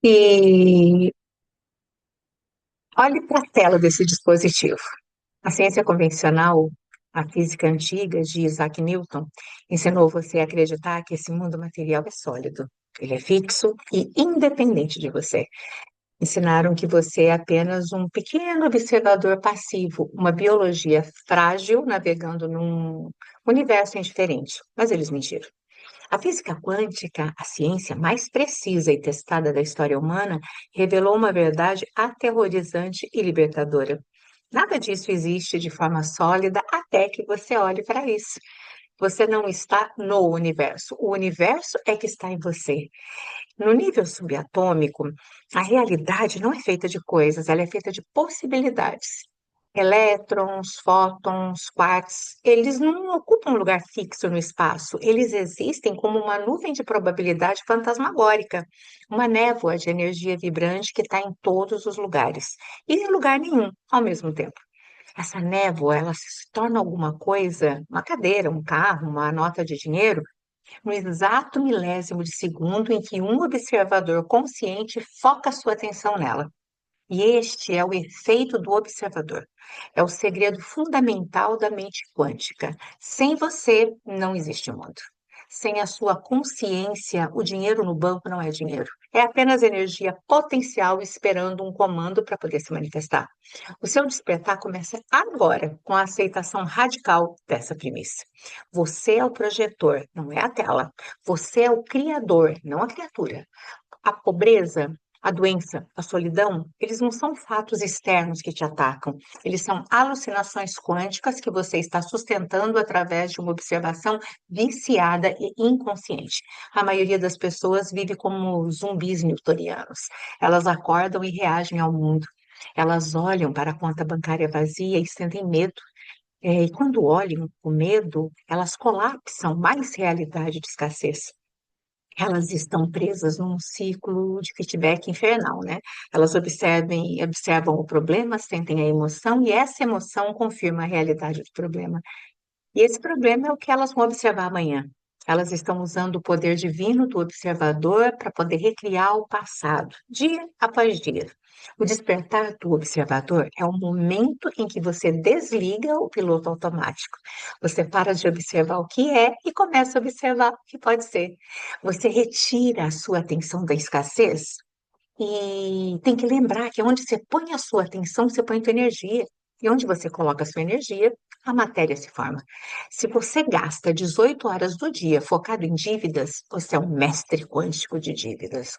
E olhe para a tela desse dispositivo. A ciência convencional, a física antiga de Isaac Newton, ensinou você a acreditar que esse mundo material é sólido. Ele é fixo e independente de você. Ensinaram que você é apenas um pequeno observador passivo, uma biologia frágil navegando num universo indiferente. Mas eles mentiram. A física quântica, a ciência mais precisa e testada da história humana, revelou uma verdade aterrorizante e libertadora. Nada disso existe de forma sólida até que você olhe para isso. Você não está no universo, o universo é que está em você. No nível subatômico, a realidade não é feita de coisas, ela é feita de possibilidades. Elétrons, fótons, quarks, eles não ocupam um lugar fixo no espaço, eles existem como uma nuvem de probabilidade fantasmagórica, uma névoa de energia vibrante que está em todos os lugares e em lugar nenhum ao mesmo tempo. Essa névoa, ela se torna alguma coisa, uma cadeira, um carro, uma nota de dinheiro, no exato milésimo de segundo em que um observador consciente foca sua atenção nela. E este é o efeito do observador. É o segredo fundamental da mente quântica. Sem você, não existe mundo. Sem a sua consciência, o dinheiro no banco não é dinheiro. É apenas energia potencial esperando um comando para poder se manifestar. O seu despertar começa agora, com a aceitação radical dessa premissa. Você é o projetor, não é a tela. Você é o criador, não a criatura. A pobreza, a doença, a solidão, eles não são fatos externos que te atacam, eles são alucinações quânticas que você está sustentando através de uma observação viciada e inconsciente. A maioria das pessoas vive como zumbis newtonianos. Elas acordam e reagem ao mundo. Elas olham para a conta bancária vazia e sentem medo. E quando olham com medo, elas colapsam mais realidade de escassez. Elas estão presas num ciclo de feedback infernal, né? Elas observam o problema, sentem a emoção, e essa emoção confirma a realidade do problema. E esse problema é o que elas vão observar amanhã. Elas estão usando o poder divino do observador para poder recriar o passado, dia após dia. O despertar do observador é o momento em que você desliga o piloto automático. Você para de observar o que é e começa a observar o que pode ser. Você retira a sua atenção da escassez e tem que lembrar que onde você põe a sua atenção, você põe a sua energia. E onde você coloca a sua energia, a matéria se forma. Se você gasta 18 horas do dia focado em dívidas, você é um mestre quântico de dívidas.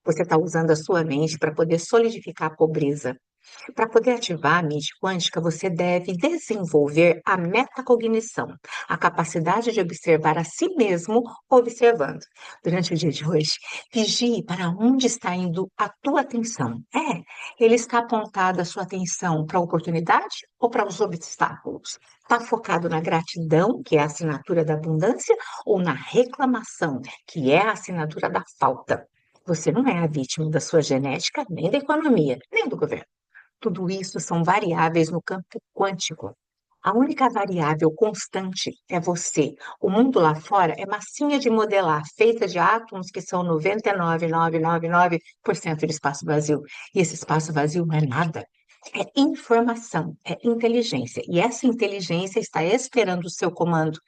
Você está usando a sua mente para poder solidificar a pobreza. Para poder ativar a mente quântica, você deve desenvolver a metacognição, a capacidade de observar a si mesmo observando. Durante o dia de hoje, vigie para onde está indo a tua atenção. Ele está apontado a sua atenção para a oportunidade ou para os obstáculos? Está focado na gratidão, que é a assinatura da abundância, ou na reclamação, que é a assinatura da falta? Você não é a vítima da sua genética, nem da economia, nem do governo. Tudo isso são variáveis no campo quântico. A única variável constante é você. O mundo lá fora é massinha de modelar, feita de átomos que são 99,999% de espaço vazio. E esse espaço vazio não é nada. É informação, é inteligência. E essa inteligência está esperando o seu comando.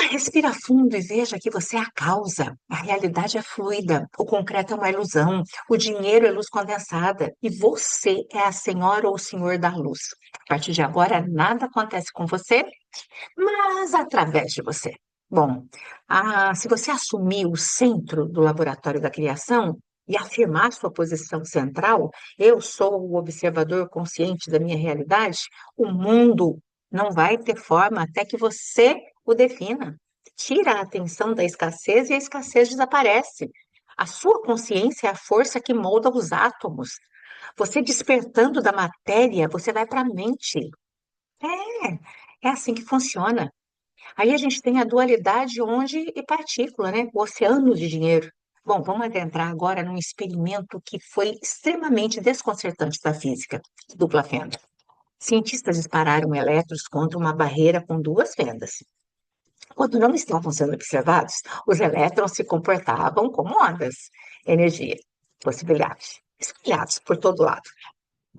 Respira fundo e veja que você é a causa. A realidade é fluida, o concreto é uma ilusão, o dinheiro é luz condensada e você é a senhora ou o senhor da luz. A partir de agora, nada acontece com você, mas através de você. Bom, se você assumir o centro do laboratório da criação e afirmar sua posição central, eu sou o observador consciente da minha realidade, o mundo não vai ter forma até que você o defina. Tira a atenção da escassez e a escassez desaparece. A sua consciência é a força que molda os átomos. Você despertando da matéria, você vai para a mente. É assim que funciona. Aí a gente tem a dualidade onde e partícula, né? O oceano de dinheiro. Bom, vamos adentrar agora num experimento que foi extremamente desconcertante da física, dupla fenda. Cientistas dispararam elétrons contra uma barreira com duas fendas. Quando não estavam sendo observados, os elétrons se comportavam como ondas, energia, possibilidade, espalhados por todo lado.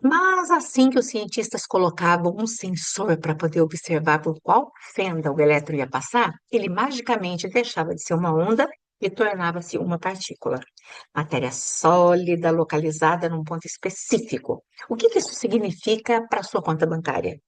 Mas assim que os cientistas colocavam um sensor para poder observar por qual fenda o elétron ia passar, ele magicamente deixava de ser uma onda e tornava-se uma partícula. Matéria sólida, localizada num ponto específico. O que que isso significa para a sua conta bancária?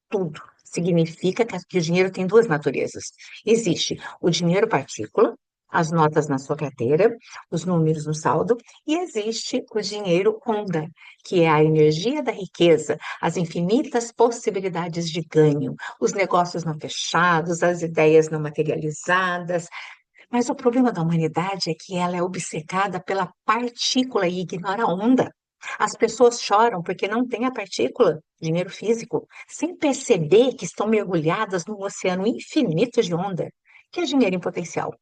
Tudo. Significa que o dinheiro tem duas naturezas. Existe o dinheiro partícula, as notas na sua carteira, os números no saldo, e existe o dinheiro onda, que é a energia da riqueza, as infinitas possibilidades de ganho, os negócios não fechados, as ideias não materializadas. Mas o problema da humanidade é que ela é obcecada pela partícula e ignora a onda. As pessoas choram porque não tem a partícula, dinheiro físico, sem perceber que estão mergulhadas num oceano infinito de onda, que é dinheiro em potencial.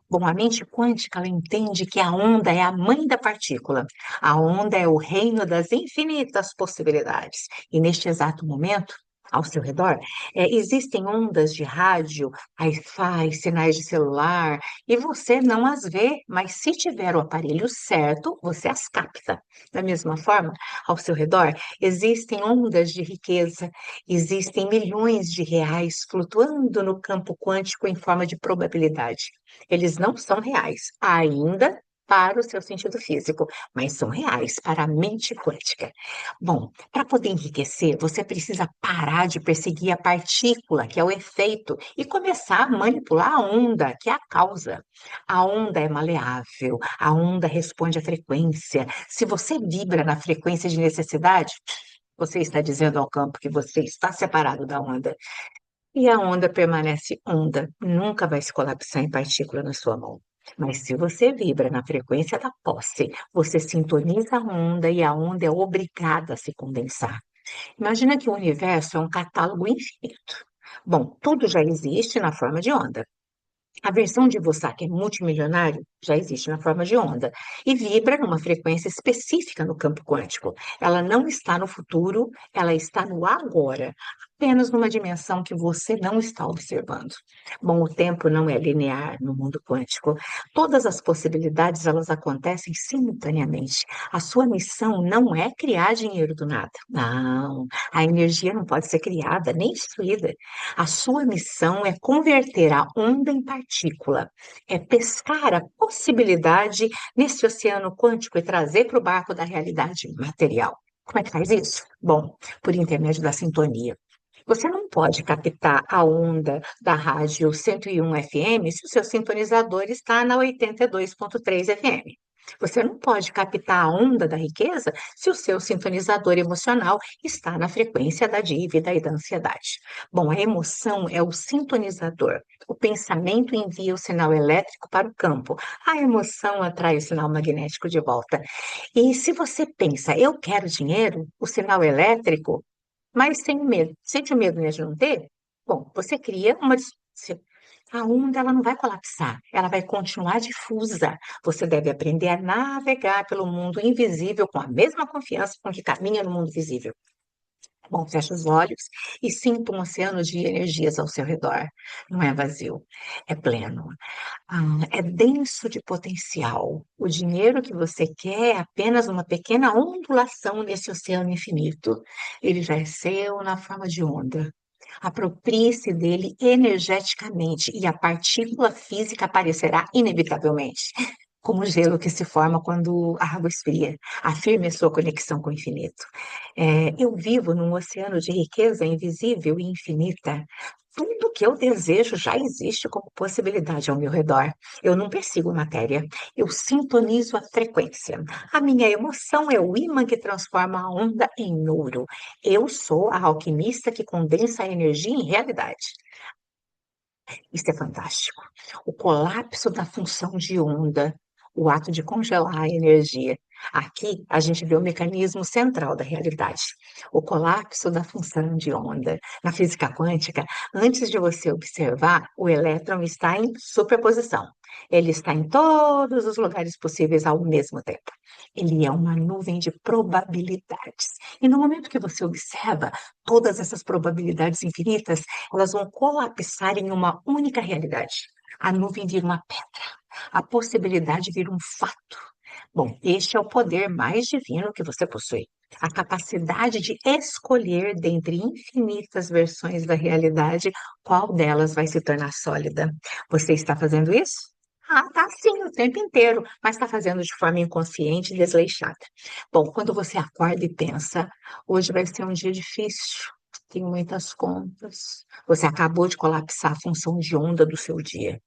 Bom, a mente quântica, ela entende que a onda é a mãe da partícula. A onda é o reino das infinitas possibilidades. E neste exato momento, ao seu redor, existem ondas de rádio, Wi-Fi, sinais de celular, e você não as vê, mas se tiver o aparelho certo, você as capta. Da mesma forma, ao seu redor, existem ondas de riqueza, existem milhões de reais flutuando no campo quântico em forma de probabilidade. Eles não são reais ainda para o seu sentido físico, mas são reais para a mente quântica. Bom, para poder enriquecer, você precisa parar de perseguir a partícula, que é o efeito, e começar a manipular a onda, que é a causa. A onda é maleável, a onda responde à frequência. Se você vibra na frequência de necessidade, você está dizendo ao campo que você está separado da onda. E a onda permanece onda, nunca vai se colapsar em partícula na sua mão. Mas se você vibra na frequência da posse, você sintoniza a onda e a onda é obrigada a se condensar. Imagina que o universo é um catálogo infinito. Bom, tudo já existe na forma de onda. A versão de você que é multimilionário já existe na forma de onda e vibra numa frequência específica no campo quântico. Ela não está no futuro, ela está no agora, apenas numa dimensão que você não está observando. Bom, o tempo não é linear no mundo quântico. Todas as possibilidades, elas acontecem simultaneamente. A sua missão não é criar dinheiro do nada. Não, a energia não pode ser criada nem destruída. A sua missão é converter a onda em partícula, é pescar a possibilidade nesse oceano quântico e trazer para o barco da realidade material. Como é que faz isso? Bom, por intermédio da sintonia. Você não pode captar a onda da rádio 101 FM se o seu sintonizador está na 82,3 FM. Você não pode captar a onda da riqueza se o seu sintonizador emocional está na frequência da dívida e da ansiedade. Bom, a emoção é o sintonizador. O pensamento envia o sinal elétrico para o campo. A emoção atrai o sinal magnético de volta. E se você pensa, eu quero dinheiro, o sinal elétrico, mas sem medo, sente o medo, né, de não ter? Bom, você cria uma distância. A onda ela não vai colapsar, ela vai continuar difusa. Você deve aprender a navegar pelo mundo invisível com a mesma confiança com que caminha no mundo visível. Bom, feche os olhos e sinta um oceano de energias ao seu redor. Não é vazio, é pleno. É denso de potencial. O dinheiro que você quer é apenas uma pequena ondulação nesse oceano infinito. Ele já é seu na forma de onda. Aproprie-se dele energeticamente e a partícula física aparecerá inevitavelmente, como o gelo que se forma quando a água esfria. Afirme a sua conexão com o infinito. Eu vivo num oceano de riqueza invisível e infinita. Tudo que eu desejo já existe como possibilidade ao meu redor. Eu não persigo matéria, eu sintonizo a frequência. A minha emoção é o ímã que transforma a onda em ouro. Eu sou a alquimista que condensa a energia em realidade. Isso é fantástico. O colapso da função de onda, o ato de congelar a energia. Aqui a gente vê o mecanismo central da realidade, o colapso da função de onda. Na física quântica, antes de você observar, o elétron está em superposição. Ele está em todos os lugares possíveis ao mesmo tempo. Ele é uma nuvem de probabilidades. E no momento que você observa todas essas probabilidades infinitas, elas vão colapsar em uma única realidade. A nuvem vira uma pedra, a possibilidade vira um fato. Bom, este é o poder mais divino que você possui. A capacidade de escolher dentre infinitas versões da realidade qual delas vai se tornar sólida. Você está fazendo isso? Ah, tá sim, o tempo inteiro, mas está fazendo de forma inconsciente e desleixada. Bom, quando você acorda e pensa, hoje vai ser um dia difícil, tenho muitas contas. Você acabou de colapsar a função de onda do seu dia.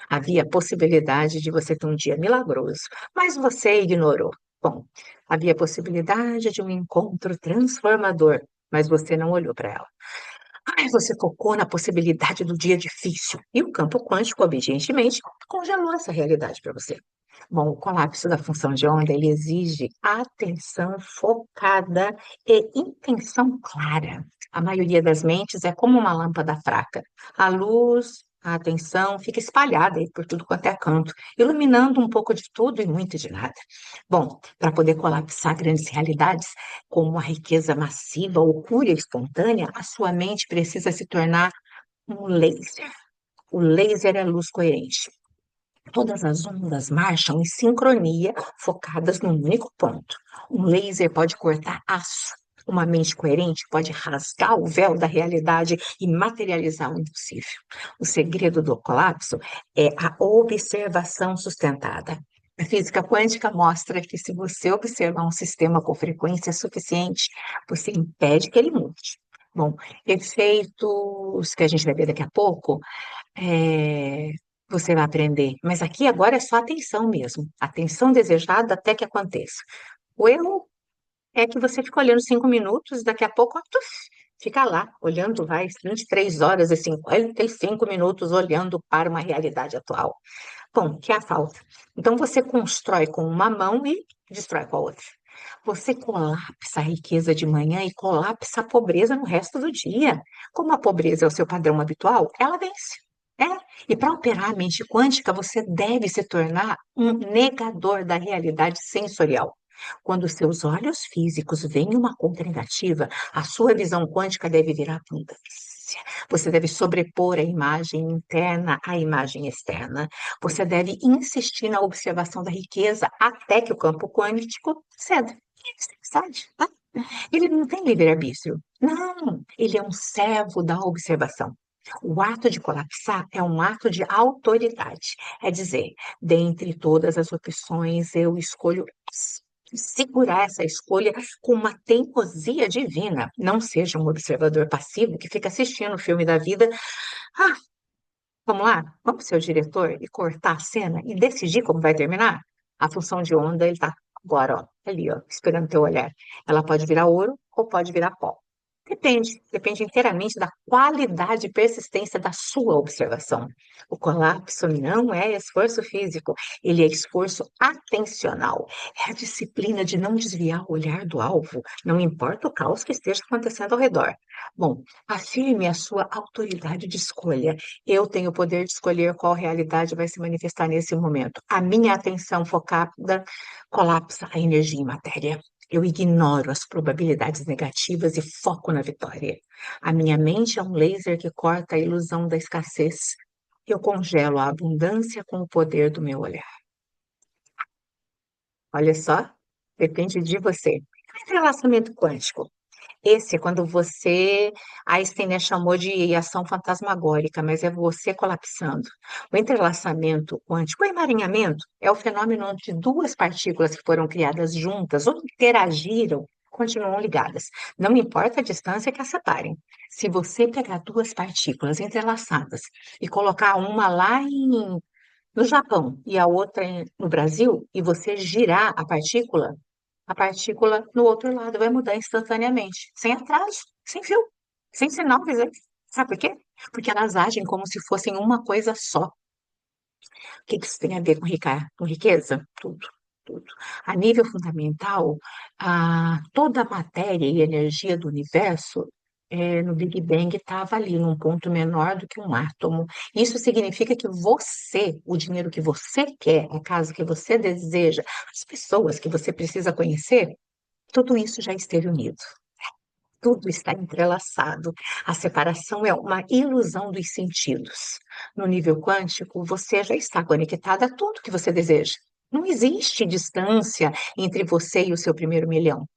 Havia a possibilidade de você ter um dia milagroso, mas você ignorou. Bom, havia a possibilidade de um encontro transformador, mas você não olhou para ela. Ai, você focou na possibilidade do dia difícil e o campo quântico, obedientemente, congelou essa realidade para você. Bom, o colapso da função de onda, ele exige atenção focada e intenção clara. A maioria das mentes é como uma lâmpada fraca. A luz, a atenção fica espalhada aí por tudo quanto é canto, iluminando um pouco de tudo e muito de nada. Bom, para poder colapsar grandes realidades, como a riqueza massiva ou cura espontânea, a sua mente precisa se tornar um laser. O laser é luz coerente. Todas as ondas marcham em sincronia, focadas num único ponto. Um laser pode cortar aço. Uma mente coerente pode rasgar o véu da realidade e materializar o impossível. O segredo do colapso é a observação sustentada. A física quântica mostra que se você observar um sistema com frequência suficiente, você impede que ele mude. Bom, efeitos que a gente vai ver daqui a pouco é, você vai aprender. Mas aqui agora é só atenção mesmo. Atenção desejada até que aconteça. O erro é que você fica olhando 5 minutos, daqui a pouco, tuf, fica lá, olhando, vai, 23 horas e 55 minutos olhando para uma realidade atual. Bom, que é a falta. Então você constrói com uma mão e destrói com a outra. Você colapsa a riqueza de manhã e colapsa a pobreza no resto do dia. Como a pobreza é o seu padrão habitual, ela vence. É. E para operar a mente quântica, você deve se tornar um negador da realidade sensorial. Quando seus olhos físicos veem uma conta negativa, a sua visão quântica deve virar abundância. Você deve sobrepor a imagem interna à imagem externa. Você deve insistir na observação da riqueza até que o campo quântico ceda. Sabe? Ele não tem livre-arbítrio. Não, ele é um servo da observação. O ato de colapsar é um ato de autoridade. É dizer, dentre todas as opções, eu escolho segurar essa escolha com uma teimosia divina. Não seja um observador passivo que fica assistindo o filme da vida. Ah, vamos lá? Vamos ser o diretor e cortar a cena e decidir como vai terminar? A função de onda, ele está agora, ó, ali, ó, esperando teu olhar. Ela pode virar ouro ou pode virar pó. Depende inteiramente da qualidade e persistência da sua observação. O colapso não é esforço físico, ele é esforço atencional. É a disciplina de não desviar o olhar do alvo, não importa o caos que esteja acontecendo ao redor. Bom, afirme a sua autoridade de escolha. Eu tenho o poder de escolher qual realidade vai se manifestar nesse momento. A minha atenção focada colapsa a energia em matéria. Eu ignoro as probabilidades negativas e foco na vitória. A minha mente é um laser que corta a ilusão da escassez. Eu congelo a abundância com o poder do meu olhar. Olha só, depende de você. Entrelaçamento quântico. Esse é quando você, Einstein, né, chamou de ação fantasmagórica, mas é você colapsando. O entrelaçamento quântico, o emaranhamento, é o fenômeno onde duas partículas que foram criadas juntas ou interagiram continuam ligadas. Não importa a distância que as separem. Se você pegar duas partículas entrelaçadas e colocar uma lá no Japão e a outra no Brasil, e você girar a partícula no outro lado vai mudar instantaneamente, sem atraso, sem fio, sem sinal visível. Sabe por quê? Porque elas agem como se fossem uma coisa só. O que isso tem a ver com riqueza? Tudo. tudo. A nível fundamental, toda a matéria e energia do universo, no Big Bang, estava ali, num ponto menor do que um átomo. Isso significa que você, o dinheiro que você quer, a casa que você deseja, as pessoas que você precisa conhecer, tudo isso já esteve unido. Tudo está entrelaçado. A separação é uma ilusão dos sentidos. No nível quântico, você já está conectado a tudo que você deseja. Não existe distância entre você e o seu primeiro milhão.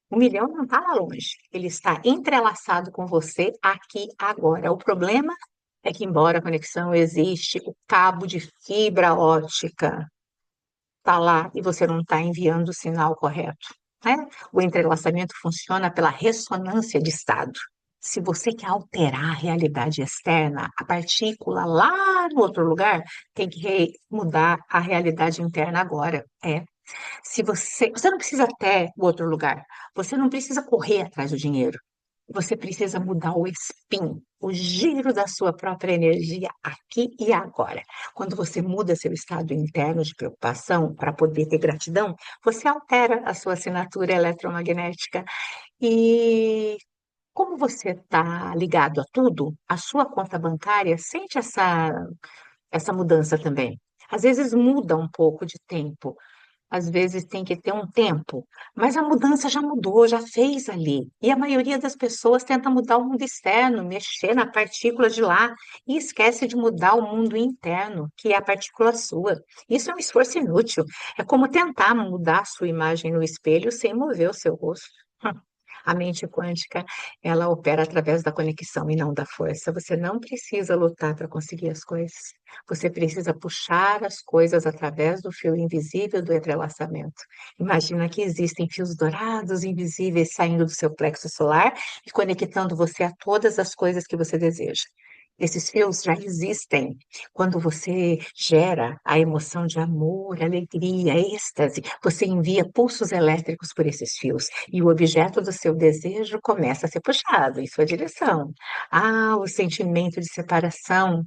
O milhão não está lá longe. Ele está entrelaçado com você aqui agora. O problema é que, embora a conexão existe, o cabo de fibra ótica está lá e você não está enviando o sinal correto, né? O entrelaçamento funciona pela ressonância de estado. Se você quer alterar a realidade externa, a partícula lá no outro lugar tem que mudar a realidade interna agora. Se você não precisa até o outro lugar, você não precisa correr atrás do dinheiro. Você precisa mudar o spin, o giro da sua própria energia aqui e agora. Quando você muda seu estado interno de preocupação para poder ter gratidão, você altera a sua assinatura eletromagnética. E como você está ligado a tudo, a sua conta bancária sente essa mudança também. Às vezes muda um pouco de tempo, às vezes tem que ter um tempo, mas a mudança já mudou, já fez ali. E a maioria das pessoas tenta mudar o mundo externo, mexer na partícula de lá e esquece de mudar o mundo interno, que é a partícula sua. Isso é um esforço inútil. É como tentar mudar a sua imagem no espelho sem mover o seu rosto. A mente quântica, ela opera através da conexão e não da força. Você não precisa lutar para conseguir as coisas. Você precisa puxar as coisas através do fio invisível do entrelaçamento. Imagina que existem fios dourados invisíveis saindo do seu plexo solar e conectando você a todas as coisas que você deseja. Esses fios já existem. Quando você gera a emoção de amor, alegria, êxtase, você envia pulsos elétricos por esses fios e o objeto do seu desejo começa a ser puxado em sua direção. O sentimento de separação,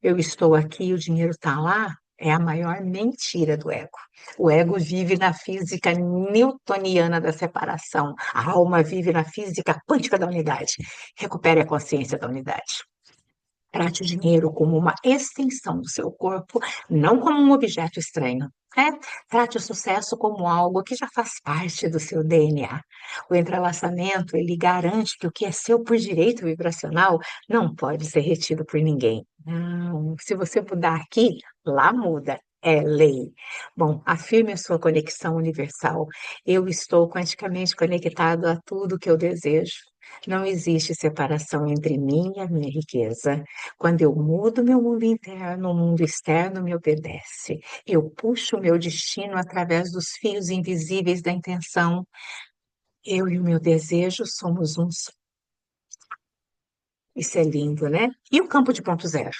eu estou aqui, o dinheiro está lá, é a maior mentira do ego. O ego vive na física newtoniana da separação. A alma vive na física quântica da unidade. Recupere a consciência da unidade. Trate o dinheiro como uma extensão do seu corpo, não como um objeto estranho. Trate o sucesso como algo que já faz parte do seu DNA. O entrelaçamento, ele garante que o que é seu por direito vibracional não pode ser retido por ninguém. Não, se você mudar aqui, lá muda. É lei. Bom, afirme a sua conexão universal. Eu estou quanticamente conectado a tudo que eu desejo. Não existe separação entre mim e a minha riqueza. Quando eu mudo meu mundo interno, o mundo externo me obedece. Eu puxo o meu destino através dos fios invisíveis da intenção. Eu e o meu desejo somos um só. Isso é lindo, né? E o campo de ponto zero?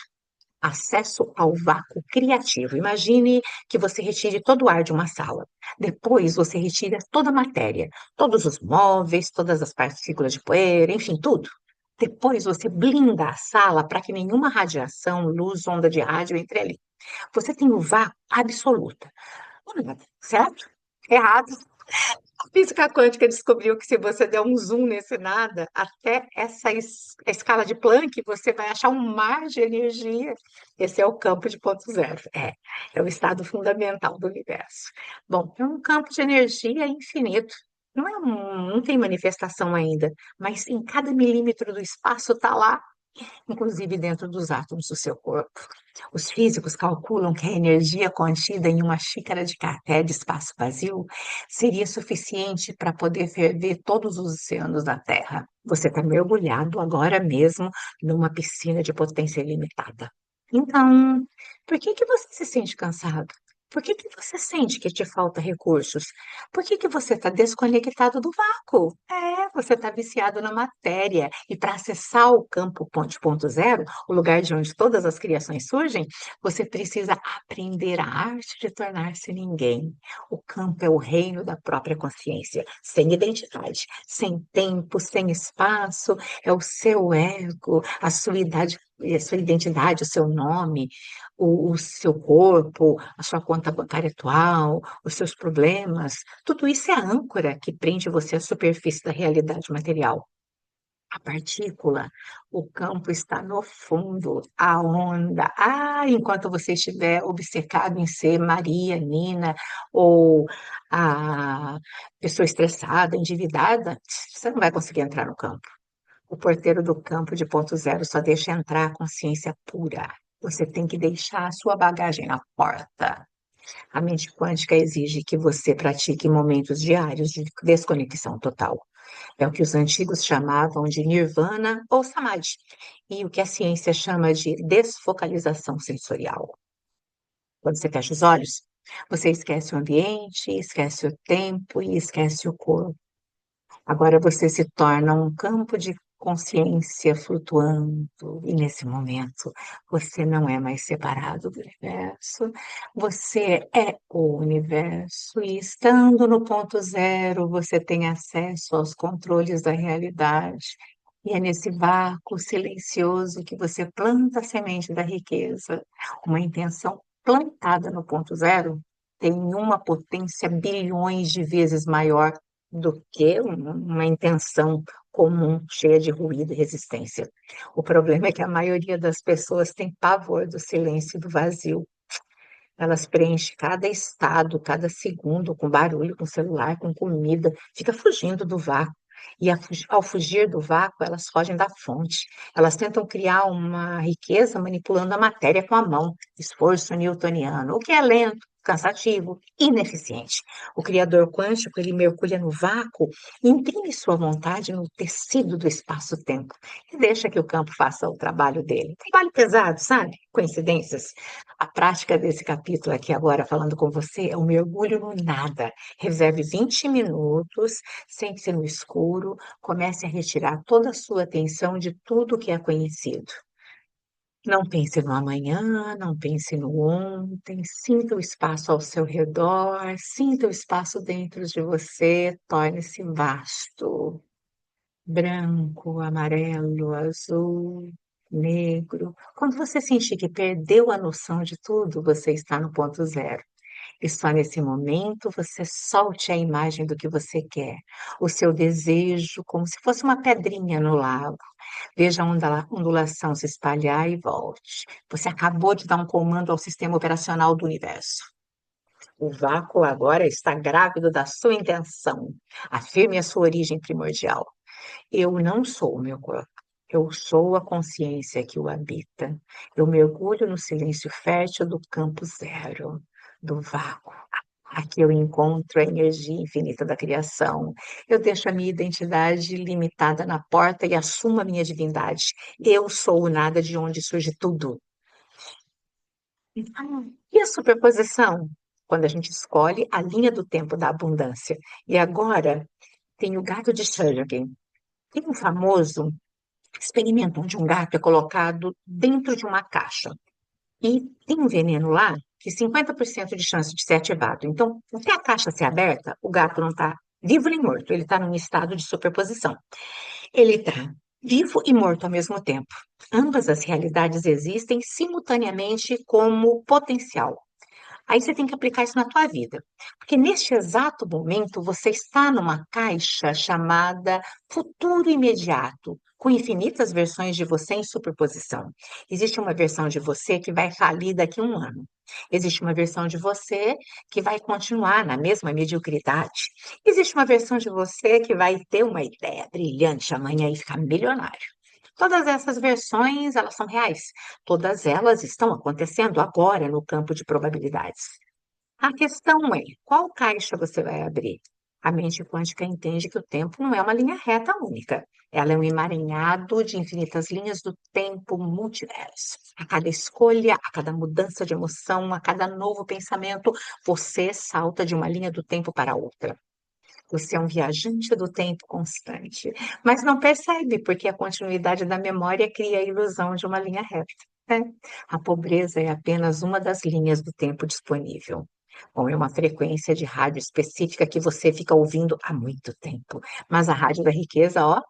Acesso ao vácuo criativo. Imagine que você retire todo o ar de uma sala. Depois você retira toda a matéria, todos os móveis, todas as partículas de poeira, enfim, tudo. Depois você blinda a sala para que nenhuma radiação, luz, onda de rádio entre ali. Você tem o vácuo absoluto. Certo? Errado. A física quântica descobriu que se você der um zoom nesse nada, até essa a escala de Planck, você vai achar um mar de energia. Esse é o campo de ponto zero. É o estado fundamental do universo. Bom, é um campo de energia infinito. Não tem manifestação ainda, mas em cada milímetro do espaço está lá, inclusive dentro dos átomos do seu corpo. Os físicos calculam que a energia contida em uma xícara de café de espaço vazio seria suficiente para poder ferver todos os oceanos da Terra. Você está mergulhado agora mesmo numa piscina de potência ilimitada. Então, por que você se sente cansado? Por que você sente que te falta recursos? Por que você está desconectado do vácuo? Você está viciado na matéria. E para acessar o campo ponto zero, o lugar de onde todas as criações surgem, você precisa aprender a arte de tornar-se ninguém. O campo é o reino da própria consciência, sem identidade, sem tempo, sem espaço. É o seu ego, a sua idade a sua identidade, o seu nome, o seu corpo, a sua conta bancária atual, os seus problemas, tudo isso é a âncora que prende você à superfície da realidade material. A partícula, o campo está no fundo, a onda. Ah, enquanto você estiver obcecado em ser Maria, Nina, ou a pessoa estressada, endividada, você não vai conseguir entrar no campo. O porteiro do campo de ponto zero só deixa entrar a consciência pura. Você tem que deixar a sua bagagem na porta. A mente quântica exige que você pratique momentos diários de desconexão total. É o que os antigos chamavam de nirvana ou samadhi, e o que a ciência chama de desfocalização sensorial. Quando você fecha os olhos, você esquece o ambiente, esquece o tempo e esquece o corpo. Agora você se torna um campo de consciência flutuando, e nesse momento você não é mais separado do universo, você é o universo, e estando no ponto zero, você tem acesso aos controles da realidade. E é nesse vácuo silencioso que você planta a semente da riqueza. Uma intenção plantada no ponto zero tem uma potência bilhões de vezes maior do que uma intenção comum, cheia de ruído e resistência. O problema é que a maioria das pessoas tem pavor do silêncio e do vazio. Elas preenchem cada estado, cada segundo com barulho, com celular, com comida, fica fugindo do vácuo. E ao fugir do vácuo, elas fogem da fonte. Elas tentam criar uma riqueza manipulando a matéria com a mão, esforço newtoniano, o que é lento, cansativo, ineficiente. O criador quântico, ele mergulha no vácuo e imprime sua vontade no tecido do espaço-tempo e deixa que o campo faça o trabalho dele. Trabalho pesado, sabe? Coincidências. A prática desse capítulo aqui agora, falando com você, é um mergulho no nada. Reserve 20 minutos, sente-se no escuro, comece a retirar toda a sua atenção de tudo que é conhecido. Não pense no amanhã, não pense no ontem, sinta o espaço ao seu redor, sinta o espaço dentro de você, torne-se vasto, branco, amarelo, azul, negro. Quando você sentir que perdeu a noção de tudo, você está no ponto zero. E só nesse momento você solte a imagem do que você quer, o seu desejo, como se fosse uma pedrinha no lago. Veja a ondulação se espalhar e volte. Você acabou de dar um comando ao sistema operacional do universo. O vácuo agora está grávido da sua intenção. Afirme a sua origem primordial. Eu não sou o meu corpo. Eu sou a consciência que o habita. Eu mergulho no silêncio fértil do campo zero, do vácuo. Aqui eu encontro a energia infinita da criação. Eu deixo a minha identidade limitada na porta e assumo a minha divindade. Eu sou o nada de onde surge tudo. E a superposição? Quando a gente escolhe a linha do tempo da abundância. E agora tem o gato de Schrödinger. Tem um famoso experimento onde um gato é colocado dentro de uma caixa. E tem um veneno lá que 50% de chance de ser ativado. Então, até a caixa ser aberta, o gato não está vivo nem morto, ele está num estado de superposição. Ele está vivo e morto ao mesmo tempo. Ambas as realidades existem simultaneamente como potencial. Aí você tem que aplicar isso na tua vida. Porque neste exato momento você está numa caixa chamada futuro imediato, com infinitas versões de você em superposição. Existe uma versão de você que vai falir daqui a um ano. Existe uma versão de você que vai continuar na mesma mediocridade. Existe uma versão de você que vai ter uma ideia brilhante amanhã e ficar milionário. Todas essas versões, elas são reais. Todas elas estão acontecendo agora no campo de probabilidades. A questão é, qual caixa você vai abrir? A mente quântica entende que o tempo não é uma linha reta única. Ela é um emaranhado de infinitas linhas do tempo multiverso. A cada escolha, a cada mudança de emoção, a cada novo pensamento, você salta de uma linha do tempo para outra. Você é um viajante do tempo constante, mas não percebe, porque a continuidade da memória cria a ilusão de uma linha reta, né? A pobreza é apenas uma das linhas do tempo disponível. Bom, é uma frequência de rádio específica que você fica ouvindo há muito tempo. Mas a rádio da riqueza, ó,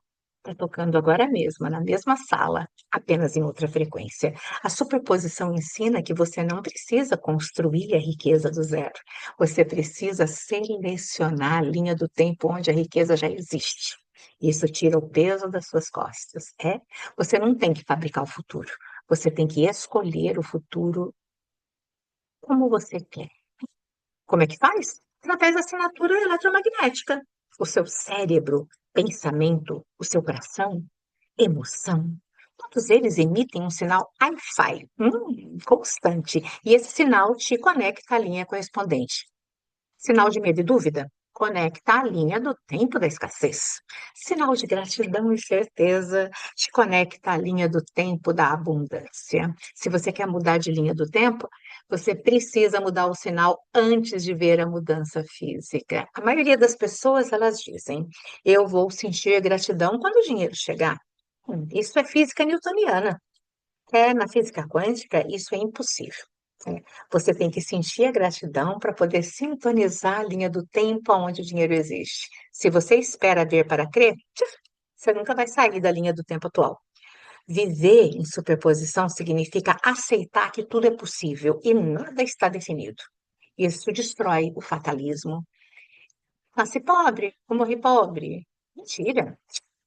Está tocando agora mesmo, na mesma sala, apenas em outra frequência. A superposição ensina que você não precisa construir a riqueza do zero. Você precisa selecionar a linha do tempo onde a riqueza já existe. Isso tira o peso das suas costas. Você não tem que fabricar o futuro. Você tem que escolher o futuro como você quer. Como é que faz? Através da assinatura eletromagnética. O seu cérebro, pensamento, o seu coração, emoção, todos eles emitem um sinal Wi-Fi, constante, e esse sinal te conecta à linha correspondente. Sinal de medo e dúvida? Conecta a linha do tempo da escassez. Sinal de gratidão e certeza te conecta à linha do tempo da abundância. Se você quer mudar de linha do tempo, você precisa mudar o sinal antes de ver a mudança física. A maioria das pessoas, elas dizem, eu vou sentir gratidão quando o dinheiro chegar. Isso é física newtoniana. Na física quântica, isso é impossível. né? Você tem que sentir a gratidão para poder sintonizar a linha do tempo onde o dinheiro existe. Se você espera ver para crer, você nunca vai sair da linha do tempo atual. Viver em superposição significa aceitar que tudo é possível e nada está definido. Isso destrói o fatalismo. Nasci pobre, vou morrer pobre. Mentira.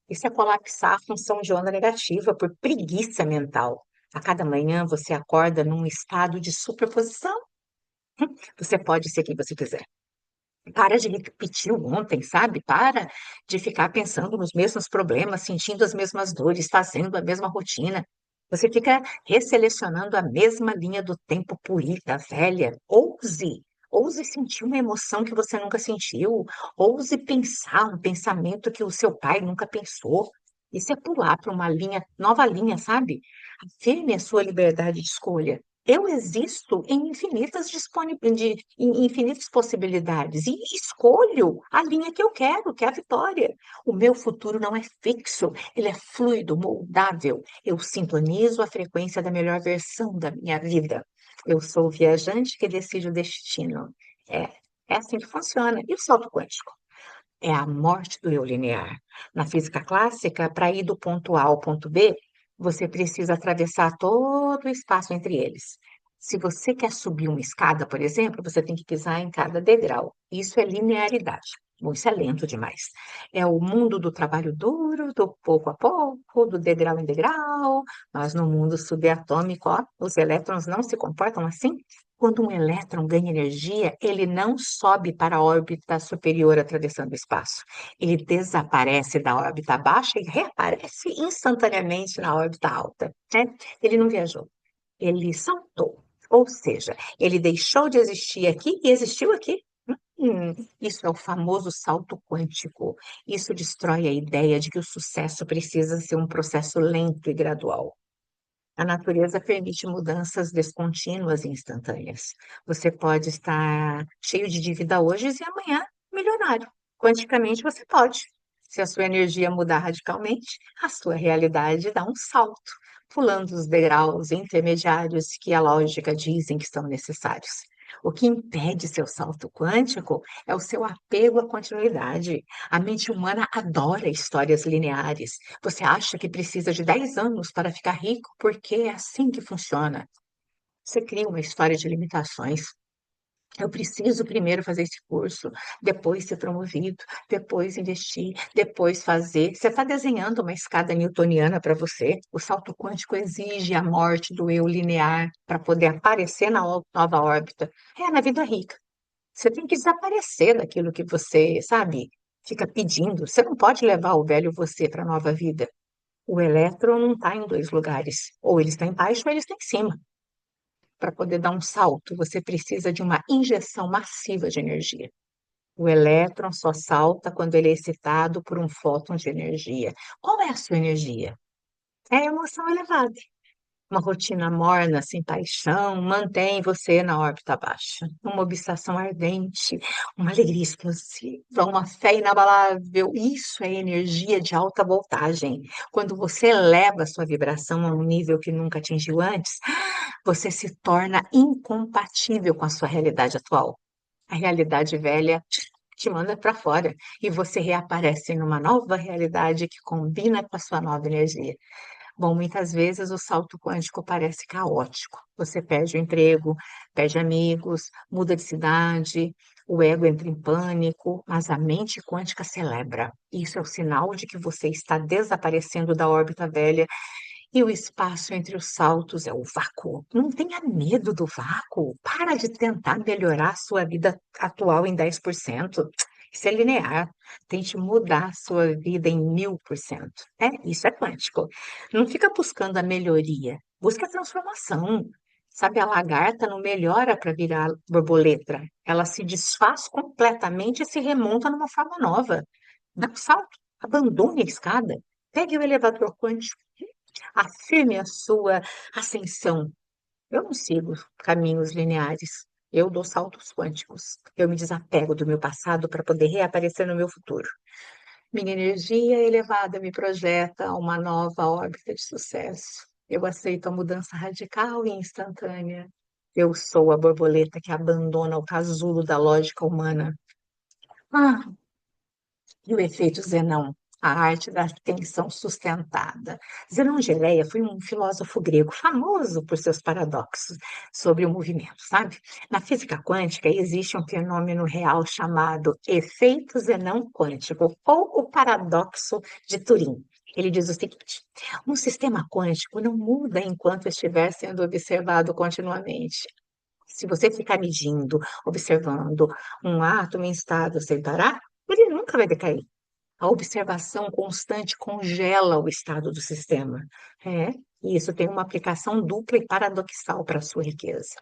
Isso é colapsar a função de onda negativa por preguiça mental. A cada manhã você acorda num estado de superposição. Você pode ser quem você quiser. Para de repetir o ontem, sabe? Para de ficar pensando nos mesmos problemas, sentindo as mesmas dores, fazendo a mesma rotina. Você fica resselecionando a mesma linha do tempo polida, velha. Ouse sentir uma emoção que você nunca sentiu. Ouse pensar um pensamento que o seu pai nunca pensou. Isso é pular para uma linha, nova linha, sabe? Afirme a sua liberdade de escolha. Eu existo em em infinitas possibilidades e escolho a linha que eu quero, que é a vitória. O meu futuro não é fixo, ele é fluido, moldável. Eu sintonizo a frequência da melhor versão da minha vida. Eu sou o viajante que decide o destino. É, é assim que funciona. E o salto quântico? É a morte do eu linear. Na física clássica, para ir do ponto A ao ponto B, você precisa atravessar todo o espaço entre eles. Se você quer subir uma escada, por exemplo, você tem que pisar em cada degrau. Isso é linearidade. Bom, isso é lento demais. É o mundo do trabalho duro, do pouco a pouco, do degrau em degrau. Mas no mundo subatômico, ó, os elétrons não se comportam assim. Quando um elétron ganha energia, ele não sobe para a órbita superior atravessando o espaço. Ele desaparece da órbita baixa e reaparece instantaneamente na órbita alta. Ele não viajou, ele saltou. Ou seja, ele deixou de existir aqui e existiu aqui. Isso é o famoso salto quântico. Isso destrói a ideia de que o sucesso precisa ser um processo lento e gradual. A natureza permite mudanças descontínuas e instantâneas. Você pode estar cheio de dívida hoje e amanhã milionário. Quanticamente você pode. Se a sua energia mudar radicalmente, a sua realidade dá um salto, pulando os degraus intermediários que a lógica dizem que são necessários. O que impede seu salto quântico é o seu apego à continuidade. A mente humana adora histórias lineares. Você acha que precisa de 10 anos para ficar rico porque é assim que funciona. Você cria uma história de limitações. Eu preciso primeiro fazer esse curso, depois ser promovido, depois investir, depois fazer. Você está desenhando uma escada newtoniana para você. O salto quântico exige a morte do eu linear para poder aparecer na nova órbita. Na vida rica. Você tem que desaparecer daquilo que você, sabe, fica pedindo. Você não pode levar o velho você para a nova vida. O elétron não está em dois lugares. Ou ele está embaixo ou ele está em cima. Para poder dar um salto, você precisa de uma injeção massiva de energia. O elétron só salta quando ele é excitado por um fóton de energia. Qual é a sua energia? É a emoção elevada. Uma rotina morna, sem paixão, mantém você na órbita baixa. Uma obsessão ardente, uma alegria explosiva, uma fé inabalável. Isso é energia de alta voltagem. Quando você eleva a sua vibração a um nível que nunca atingiu antes, você se torna incompatível com a sua realidade atual. A realidade velha te manda para fora e você reaparece numa nova realidade que combina com a sua nova energia. Bom, muitas vezes o salto quântico parece caótico. Você perde o emprego, perde amigos, muda de cidade, o ego entra em pânico, mas a mente quântica celebra. Isso é o sinal de que você está desaparecendo da órbita velha e o espaço entre os saltos é o vácuo. Não tenha medo do vácuo. Para de tentar melhorar a sua vida atual em 10%. Isso é linear. Tente mudar a sua vida em 1000%. É, isso é quântico. Não fica buscando a melhoria. Busca a transformação. Sabe, a lagarta não melhora para virar borboleta. Ela se desfaz completamente e se remonta numa forma nova. Dá um salto. Abandone a escada. Pegue o elevador quântico. Afirme a sua ascensão. Eu não sigo caminhos lineares. Eu dou saltos quânticos. Eu me desapego do meu passado para poder reaparecer no meu futuro. Minha energia elevada me projeta a uma nova órbita de sucesso. Eu aceito a mudança radical e instantânea. Eu sou a borboleta que abandona o casulo da lógica humana. Ah, e o efeito Zenão, a arte da atenção sustentada. Zenão Geleia foi um filósofo grego famoso por seus paradoxos sobre o movimento, sabe? Na física quântica existe um fenômeno real chamado efeito Zenão quântico, ou o paradoxo de Turing. Ele diz o seguinte: um sistema quântico não muda enquanto estiver sendo observado continuamente. Se você ficar medindo, observando um átomo em estado sem parar, ele nunca vai decair. A observação constante congela o estado do sistema. É, e isso tem uma aplicação dupla e paradoxal para a sua riqueza.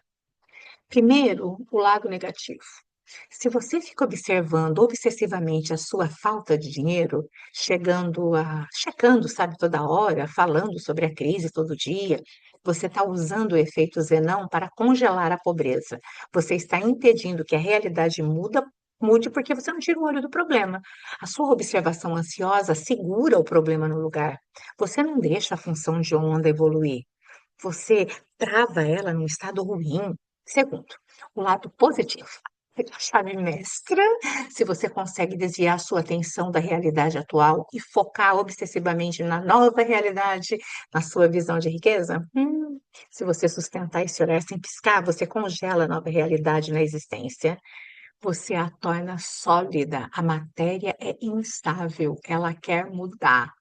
Primeiro, o lado negativo. Se você fica observando obsessivamente a sua falta de dinheiro, checando, sabe, toda hora, falando sobre a crise todo dia, você está usando o efeito Zenão para congelar a pobreza. Você está impedindo que a realidade mude porque você não tira o olho do problema. A sua observação ansiosa segura o problema no lugar. Você não deixa a função de onda evoluir. Você trava ela num estado ruim. Segundo, o lado positivo. A chave mestra, se você consegue desviar sua atenção da realidade atual e focar obsessivamente na nova realidade, na sua visão de riqueza, se você sustentar esse olhar sem piscar, você congela a nova realidade na existência. Você a torna sólida. A matéria é instável, ela quer mudar.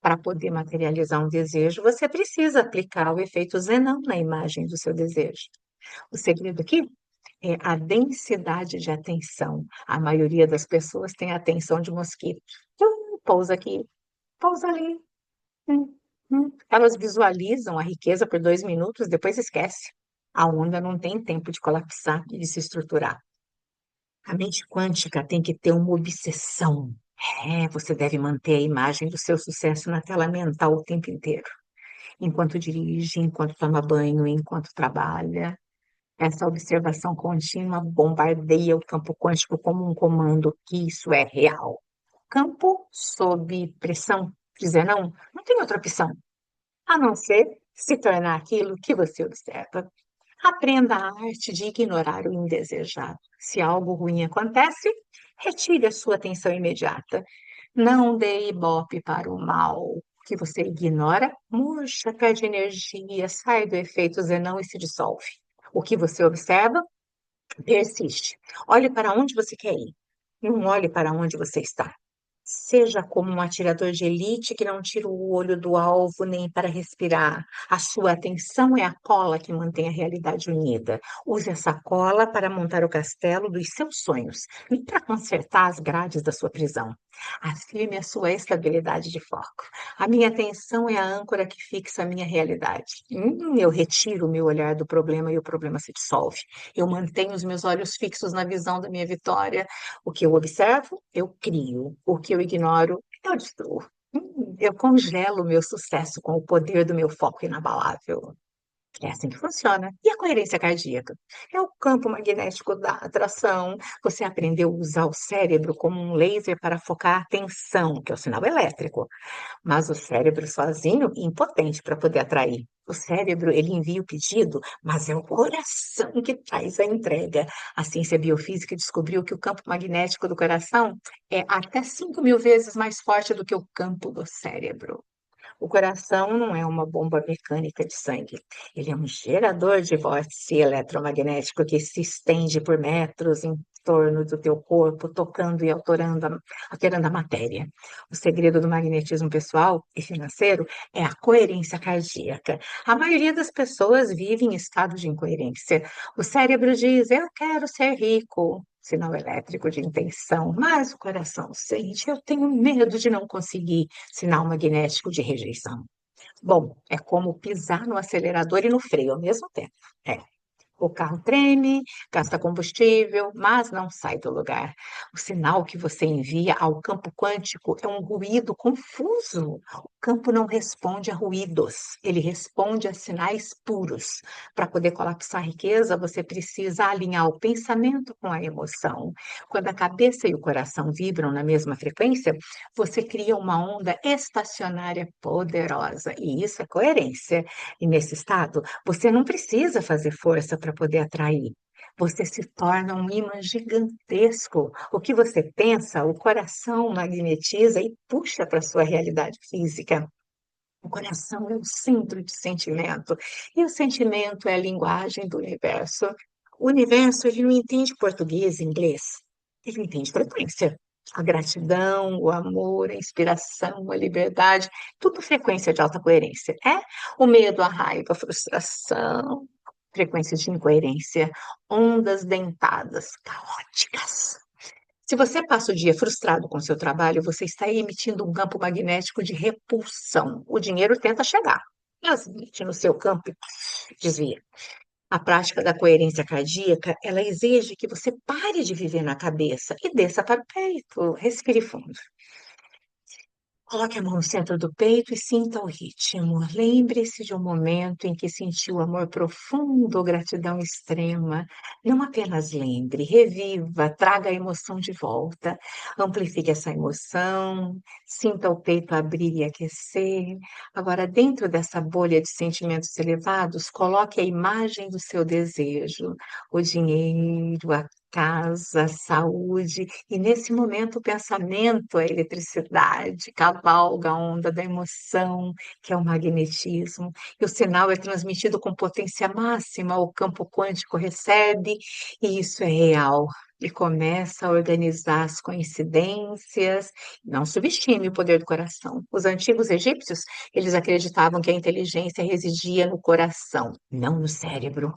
Para poder materializar um desejo, você precisa aplicar o efeito Zenão na imagem do seu desejo. O segredo aqui é a densidade de atenção. A maioria das pessoas tem atenção de mosquito. Pousa aqui, pousa ali. Elas visualizam a riqueza por 2 minutos, depois esquece. A onda não tem tempo de colapsar e de se estruturar. A mente quântica tem que ter uma obsessão. É, você deve manter a imagem do seu sucesso na tela mental o tempo inteiro. Enquanto dirige, enquanto toma banho, enquanto trabalha. Essa observação contínua bombardeia o campo quântico como um comando que isso é real. Campo sob pressão, dizer não tem outra opção, a não ser se tornar aquilo que você observa. Aprenda a arte de ignorar o indesejado. Se algo ruim acontece, retire a sua atenção imediata. Não dê ibope para o mal. O que você ignora, murcha, perde energia, sai do efeito Zenão e se dissolve. O que você observa, persiste. Olhe para onde você quer ir. Não olhe para onde você está. Seja como um atirador de elite que não tira o olho do alvo nem para respirar. A sua atenção é a cola que mantém a realidade unida. Use essa cola para montar o castelo dos seus sonhos e para consertar as grades da sua prisão. Afirme a sua estabilidade de foco. A minha atenção é a âncora que fixa a minha realidade. Eu retiro o meu olhar do problema e o problema se dissolve. Eu mantenho os meus olhos fixos na visão da minha vitória. O que eu observo, eu crio. O que eu ignoro, eu destruo. Eu congelo o meu sucesso com o poder do meu foco inabalável. É assim que funciona. E a coerência cardíaca? É o campo magnético da atração. Você aprendeu a usar o cérebro como um laser para focar a atenção, que é o sinal elétrico. Mas o cérebro sozinho, impotente para poder atrair. O cérebro, ele envia o pedido, mas é o coração que faz a entrega. A ciência biofísica descobriu que o campo magnético do coração é até 5.000 vezes mais forte do que o campo do cérebro. O coração não é uma bomba mecânica de sangue. Ele é um gerador de vórtice eletromagnético que se estende por metros em torno do teu corpo, tocando e alterando a matéria. O segredo do magnetismo pessoal e financeiro é a coerência cardíaca. A maioria das pessoas vive em estado de incoerência. O cérebro diz: eu quero ser rico. Sinal elétrico de intenção, mas o coração sente: eu tenho medo de não conseguir. Sinal magnético de rejeição. Bom, é como pisar no acelerador e no freio ao mesmo tempo. É. O carro treme, gasta combustível, mas não sai do lugar. O sinal que você envia ao campo quântico é um ruído confuso. O campo não responde a ruídos, ele responde a sinais puros. Para poder colapsar a riqueza, você precisa alinhar o pensamento com a emoção. Quando a cabeça e o coração vibram na mesma frequência, você cria uma onda estacionária poderosa, e isso é coerência. E nesse estado, você não precisa fazer força para poder atrair. Você se torna um imã gigantesco. O que você pensa, o coração magnetiza e puxa para a sua realidade física. O coração é o centro de sentimento, e o sentimento é a linguagem do universo. O universo, ele não entende português e inglês, ele entende frequência. A gratidão, o amor, a inspiração, a liberdade, tudo frequência de alta coerência. É o medo, a raiva, a frustração, frequências de incoerência, ondas dentadas, caóticas. Se você passa o dia frustrado com o seu trabalho, você está emitindo um campo magnético de repulsão. O dinheiro tenta chegar, mas emite no seu campo e desvia. A prática da coerência cardíaca, ela exige que você pare de viver na cabeça e desça para o peito. Respire fundo. Coloque a mão no centro do peito e sinta o ritmo. Lembre-se de um momento em que sentiu amor profundo ou gratidão extrema. Não apenas lembre, reviva, traga a emoção de volta. Amplifique essa emoção, sinta o peito abrir e aquecer. Agora, dentro dessa bolha de sentimentos elevados, coloque a imagem do seu desejo, o dinheiro, a casa, saúde, e nesse momento o pensamento, a eletricidade, cavalga a onda da emoção, que é o magnetismo, e o sinal é transmitido com potência máxima, o campo quântico recebe, e isso é real. E começa a organizar as coincidências. Não subestime o poder do coração. Os antigos egípcios, eles acreditavam que a inteligência residia no coração, não no cérebro.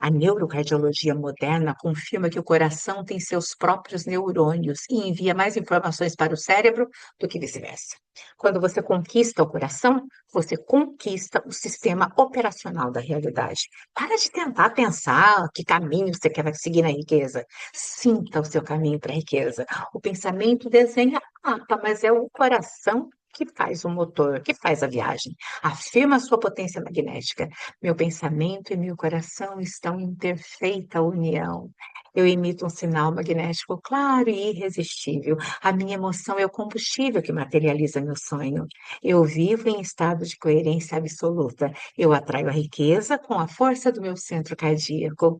A neurocardiologia moderna confirma que o coração tem seus próprios neurônios e envia mais informações para o cérebro do que vice-versa. Quando você conquista o coração, você conquista o sistema operacional da realidade. Para de tentar pensar que caminho você quer seguir na riqueza. Sinta o seu caminho para a riqueza. O pensamento desenha a mapa, mas é o coração que faz o motor, que faz a viagem. Afirma a sua potência magnética. Meu pensamento e meu coração estão em perfeita união. Eu emito um sinal magnético claro e irresistível. A minha emoção é o combustível que materializa meu sonho. Eu vivo em estado de coerência absoluta. Eu atraio a riqueza com a força do meu centro cardíaco.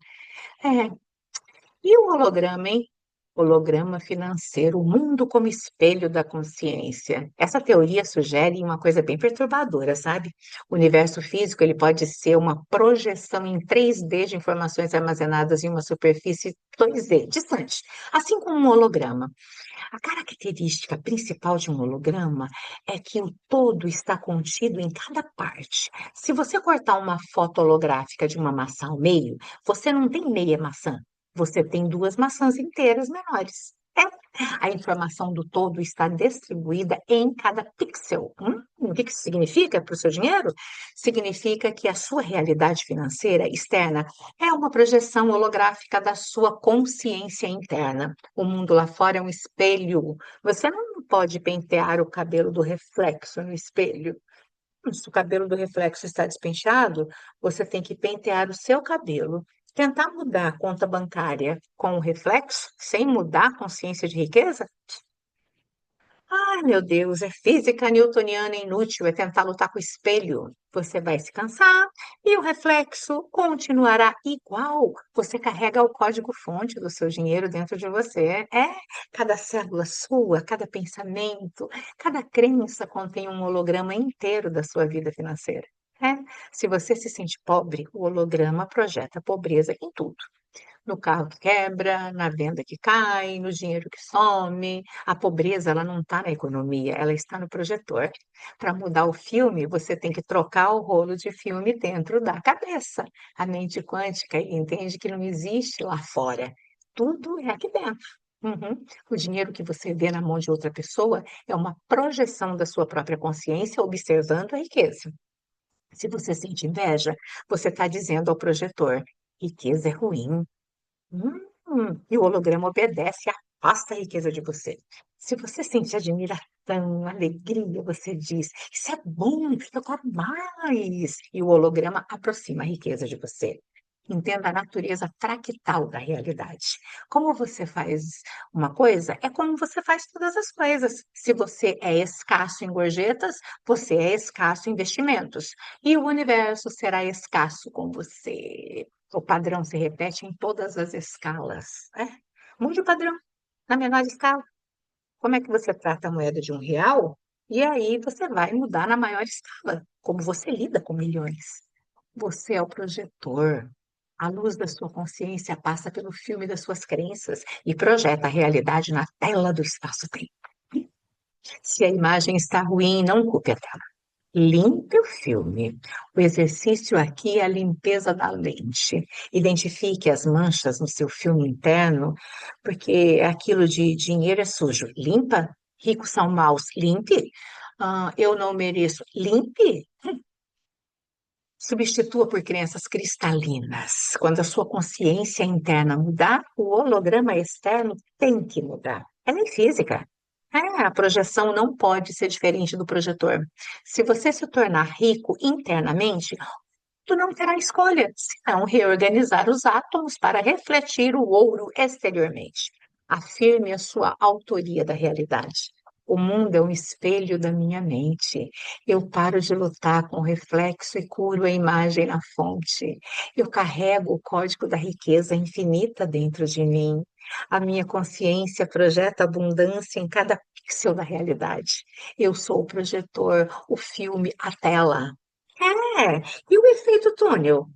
É, e o holograma, hein? Holograma financeiro, o mundo como espelho da consciência. Essa teoria sugere uma coisa bem perturbadora, sabe? O universo físico, ele pode ser uma projeção em 3D de informações armazenadas em uma superfície 2D, distante, assim como um holograma. A característica principal de um holograma é que o todo está contido em cada parte. Se você cortar uma foto holográfica de uma maçã ao meio, você não tem meia maçã, você tem duas maçãs inteiras menores. É. A informação do todo está distribuída em cada pixel. O que isso significa para o seu dinheiro? Significa que a sua realidade financeira externa é uma projeção holográfica da sua consciência interna. O mundo lá fora é um espelho. Você não pode pentear o cabelo do reflexo no espelho. Se o cabelo do reflexo está despenteado, você tem que pentear o seu cabelo. Tentar mudar a conta bancária com o reflexo, sem mudar a consciência de riqueza? Ai, meu Deus, é física newtoniana inútil, é tentar lutar com o espelho. Você vai se cansar e o reflexo continuará igual. Você carrega o código-fonte do seu dinheiro dentro de você. Cada célula sua, cada pensamento, cada crença contém um holograma inteiro da sua vida financeira. É. Se você se sente pobre, o holograma projeta pobreza em tudo. No carro que quebra, na venda que cai, no dinheiro que some. A pobreza, ela não está na economia, ela está no projetor. Para mudar o filme, você tem que trocar o rolo de filme dentro da cabeça. A mente quântica entende que não existe lá fora. Tudo é aqui dentro. Uhum. O dinheiro que você vê na mão de outra pessoa é uma projeção da sua própria consciência observando a riqueza. Se você sente inveja, você está dizendo ao projetor: riqueza é ruim. E o holograma obedece e afasta a riqueza de você. Se você sente admiração, alegria, você diz: isso é bom, eu quero mais. E o holograma aproxima a riqueza de você. Entenda a natureza fractal da realidade. Como você faz uma coisa, é como você faz todas as coisas. Se você é escasso em gorjetas, você é escasso em investimentos. E o universo será escasso com você. O padrão se repete em todas as escalas. Mude o padrão na menor escala. Como é que você trata a moeda de R$ 1? E aí você vai mudar na maior escala. Como você lida com milhões. Você é o projetor. A luz da sua consciência passa pelo filme das suas crenças e projeta a realidade na tela do espaço-tempo. Se a imagem está ruim, não culpe a tela. Limpe o filme. O exercício aqui é a limpeza da lente. Identifique as manchas no seu filme interno, porque aquilo de dinheiro é sujo. Limpa. Ricos são maus. Limpe. Eu não mereço. Limpe. Substitua por crenças cristalinas. Quando a sua consciência interna mudar, o holograma externo tem que mudar. É lei física. A projeção não pode ser diferente do projetor. Se você se tornar rico internamente, tu não terá escolha, senão reorganizar os átomos para refletir o ouro exteriormente. Afirme a sua autoria da realidade. O mundo é um espelho da minha mente. Eu paro de lutar com o reflexo e curo a imagem na fonte. Eu carrego o código da riqueza infinita dentro de mim. A minha consciência projeta abundância em cada pixel da realidade. Eu sou o projetor, o filme, a tela. E o efeito túnel?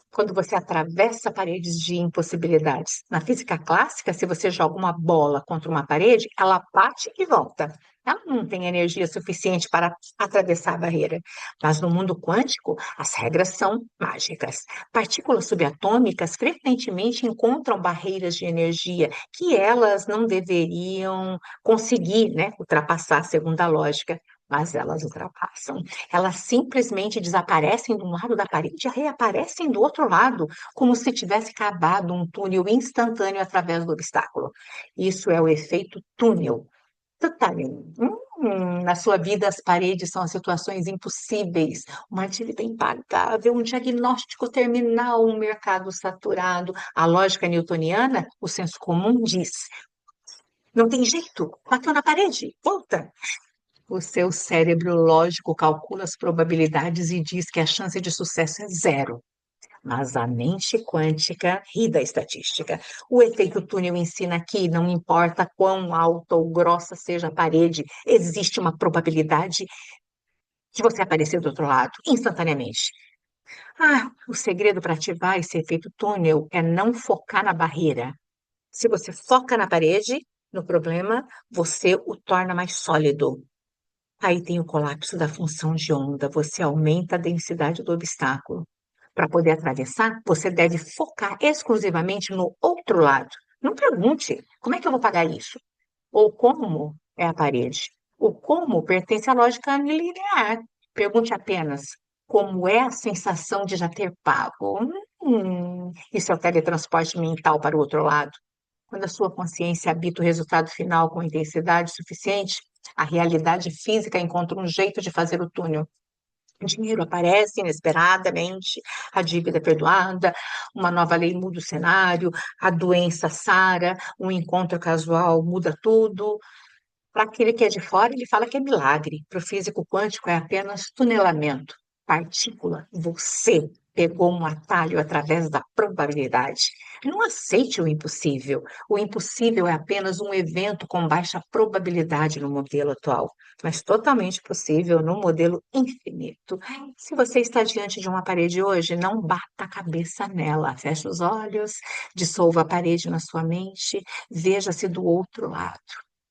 Quando você atravessa paredes de impossibilidades. Na física clássica, se você joga uma bola contra uma parede, ela bate e volta. Ela não tem energia suficiente para atravessar a barreira. Mas no mundo quântico, as regras são mágicas. Partículas subatômicas frequentemente encontram barreiras de energia que elas não deveriam conseguir, né, ultrapassar, segundo a lógica. Mas elas ultrapassam. Elas simplesmente desaparecem de um lado da parede e reaparecem do outro lado, como se tivesse cavado um túnel instantâneo através do obstáculo. Isso é o efeito túnel. Tunneling. Na sua vida, as paredes são as situações impossíveis, uma dívida impagável, um diagnóstico terminal, um mercado saturado. A lógica newtoniana, o senso comum diz: não tem jeito, bateu na parede, volta. O seu cérebro lógico calcula as probabilidades e diz que a chance de sucesso é zero. Mas a mente quântica ri da estatística. O efeito túnel ensina que não importa quão alta ou grossa seja a parede, existe uma probabilidade de você aparecer do outro lado, instantaneamente. O segredo para ativar esse efeito túnel é não focar na barreira. Se você foca na parede, no problema, você o torna mais sólido. Aí tem o colapso da função de onda, você aumenta a densidade do obstáculo. Para poder atravessar, você deve focar exclusivamente no outro lado. Não pergunte como é que eu vou pagar isso, ou como é a parede. O como pertence à lógica linear. Pergunte apenas como é a sensação de já ter pago. Isso é o teletransporte mental para o outro lado. Quando a sua consciência habita o resultado final com intensidade suficiente, a realidade física encontra um jeito de fazer o túnel. O dinheiro aparece inesperadamente, a dívida é perdoada, uma nova lei muda o cenário, a doença sara, um encontro casual muda tudo. Para aquele que é de fora, ele fala que é milagre. Para o físico quântico, é apenas tunelamento. Partícula, você pegou um atalho através da probabilidade. Não aceite o impossível. O impossível é apenas um evento com baixa probabilidade no modelo atual, mas totalmente possível no modelo infinito. Se você está diante de uma parede hoje, não bata a cabeça nela. Feche os olhos, dissolva a parede na sua mente, veja-se do outro lado.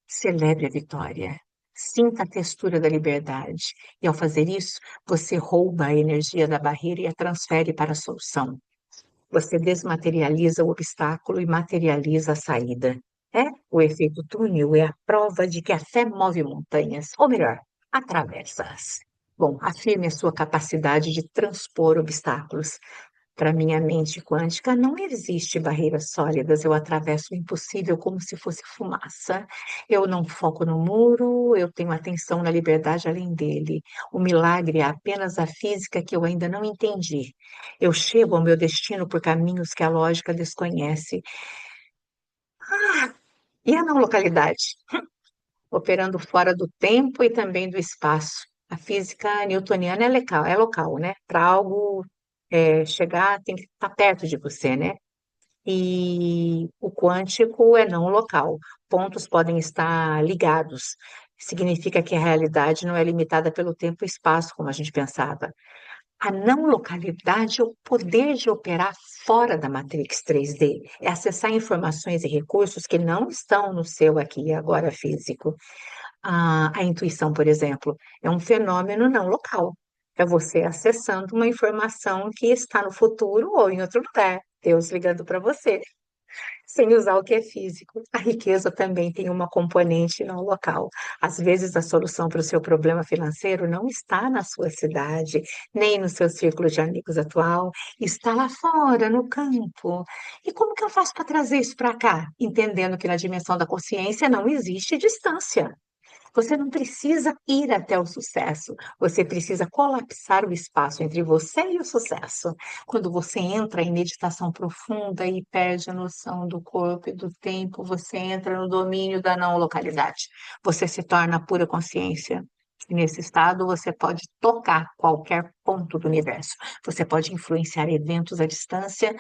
Celebre a vitória. Sinta a textura da liberdade. E ao fazer isso, você rouba a energia da barreira e a transfere para a solução. Você desmaterializa o obstáculo e materializa a saída. É, o efeito túnel é a prova de que a fé move montanhas, ou melhor, atravessa-as. Bom, afirme a sua capacidade de transpor obstáculos. Para minha mente quântica, não existe barreiras sólidas. Eu atravesso o impossível como se fosse fumaça. Eu não foco no muro, eu tenho atenção na liberdade além dele. O milagre é apenas a física que eu ainda não entendi. Eu chego ao meu destino por caminhos que a lógica desconhece. E a não localidade? Operando fora do tempo e também do espaço. A física newtoniana é local, né? Para algo chegar, tem que estar perto de você, né? E o quântico é não local. Pontos podem estar ligados. Significa que a realidade não é limitada pelo tempo e espaço, como a gente pensava. A não localidade é o poder de operar fora da Matrix 3D, é acessar informações e recursos que não estão no seu aqui e agora físico. A intuição, por exemplo, é um fenômeno não local. É você acessando uma informação que está no futuro ou em outro lugar. Deus ligando para você sem usar o que é físico. A riqueza também tem uma componente não local. Às vezes, a solução para o seu problema financeiro não está na sua cidade, nem no seu círculo de amigos atual, está lá fora, no campo. E como que eu faço para trazer isso para cá? Entendendo que na dimensão da consciência não existe distância. Você não precisa ir até o sucesso, você precisa colapsar o espaço entre você e o sucesso. Quando você entra em meditação profunda e perde a noção do corpo e do tempo, você entra no domínio da não localidade. Você se torna pura consciência. E nesse estado, você pode tocar qualquer ponto do universo. Você pode influenciar eventos à distância,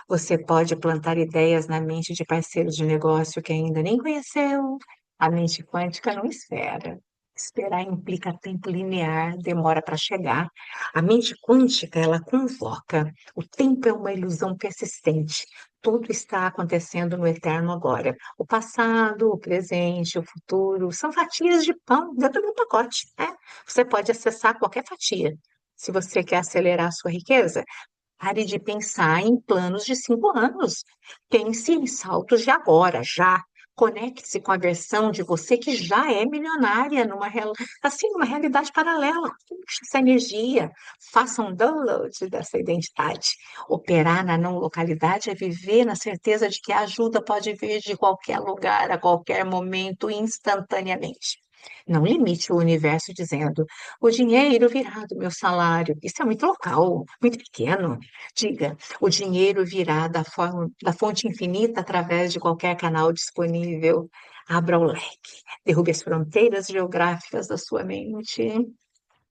você pode plantar ideias na mente de parceiros de negócio que ainda nem conheceu. A mente quântica não espera. Esperar implica tempo linear, demora para chegar. A mente quântica, ela convoca. O tempo é uma ilusão persistente. Tudo está acontecendo no eterno agora. O passado, o presente, o futuro são fatias de pão dentro do pacote, né? Você pode acessar qualquer fatia. Se você quer acelerar a sua riqueza, pare de pensar em planos de 5 anos. Pense em saltos de agora, já. Conecte-se com a versão de você que já é milionária, assim, numa realidade paralela. Puxa essa energia. Faça um download dessa identidade. Operar na não localidade é viver na certeza de que a ajuda pode vir de qualquer lugar, a qualquer momento, instantaneamente. Não limite o universo dizendo: o dinheiro virá do meu salário. Isso é muito local, muito pequeno. Diga: o dinheiro virá da fonte infinita através de qualquer canal disponível. Abra o leque, derrube as fronteiras geográficas da sua mente.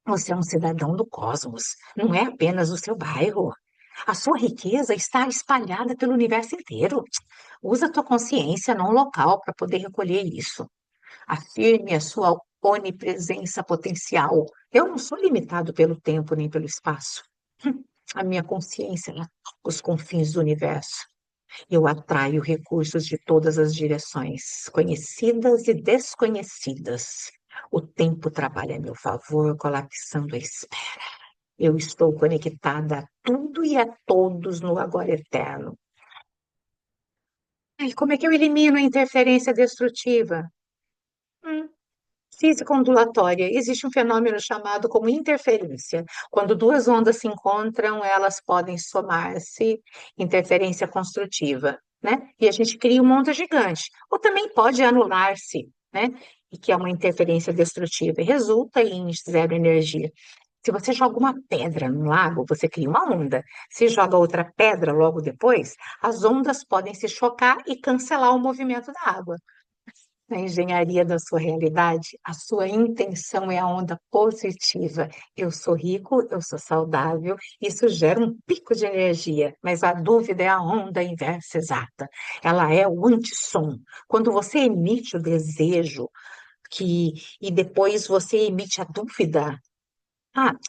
Você é um cidadão do cosmos, não é apenas o seu bairro. A sua riqueza está espalhada pelo universo inteiro. Usa a tua consciência não local para poder recolher isso. Afirme a sua onipresença potencial. Eu não sou limitado pelo tempo nem pelo espaço. A minha consciência, ela toca os confins do universo. Eu atraio recursos de todas as direções, conhecidas e desconhecidas. O tempo trabalha a meu favor, colapsando a espera. Eu estou conectada a tudo e a todos no agora eterno. Ai, como é que eu elimino a interferência destrutiva? Hum, Física ondulatória. Existe um fenômeno chamado como interferência. Quando duas ondas se encontram, elas podem somar-se, interferência construtiva, né? E a gente cria uma onda gigante. Ou também pode anular-se, né? E que é uma interferência destrutiva e resulta em zero energia. Se você joga uma pedra no lago, você cria uma onda. Se joga outra pedra logo depois, as ondas podem se chocar e cancelar o movimento da água. Na engenharia da sua realidade, a sua intenção é a onda positiva. Eu sou rico, eu sou saudável, isso gera um pico de energia, mas a dúvida é a onda inversa exata. Ela é o antissom. Quando você emite o desejo e depois você emite a dúvida,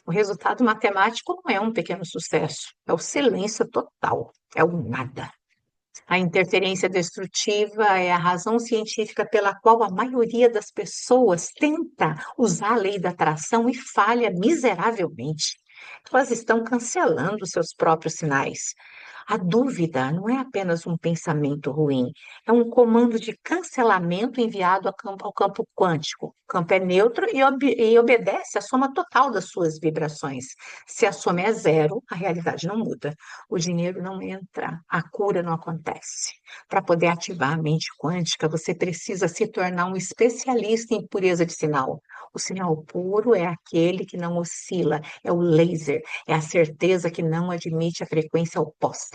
o resultado matemático não é um pequeno sucesso, é o silêncio total, é o nada. A interferência destrutiva é a razão científica pela qual a maioria das pessoas tenta usar a lei da atração e falha miseravelmente. Elas estão cancelando seus próprios sinais. A dúvida não é apenas um pensamento ruim, é um comando de cancelamento enviado ao campo quântico. O campo é neutro e obedece à soma total das suas vibrações. Se a soma é zero, a realidade não muda. O dinheiro não entra, a cura não acontece. Para poder ativar a mente quântica, você precisa se tornar um especialista em pureza de sinal. O sinal puro é aquele que não oscila, é o laser, é a certeza que não admite a frequência oposta.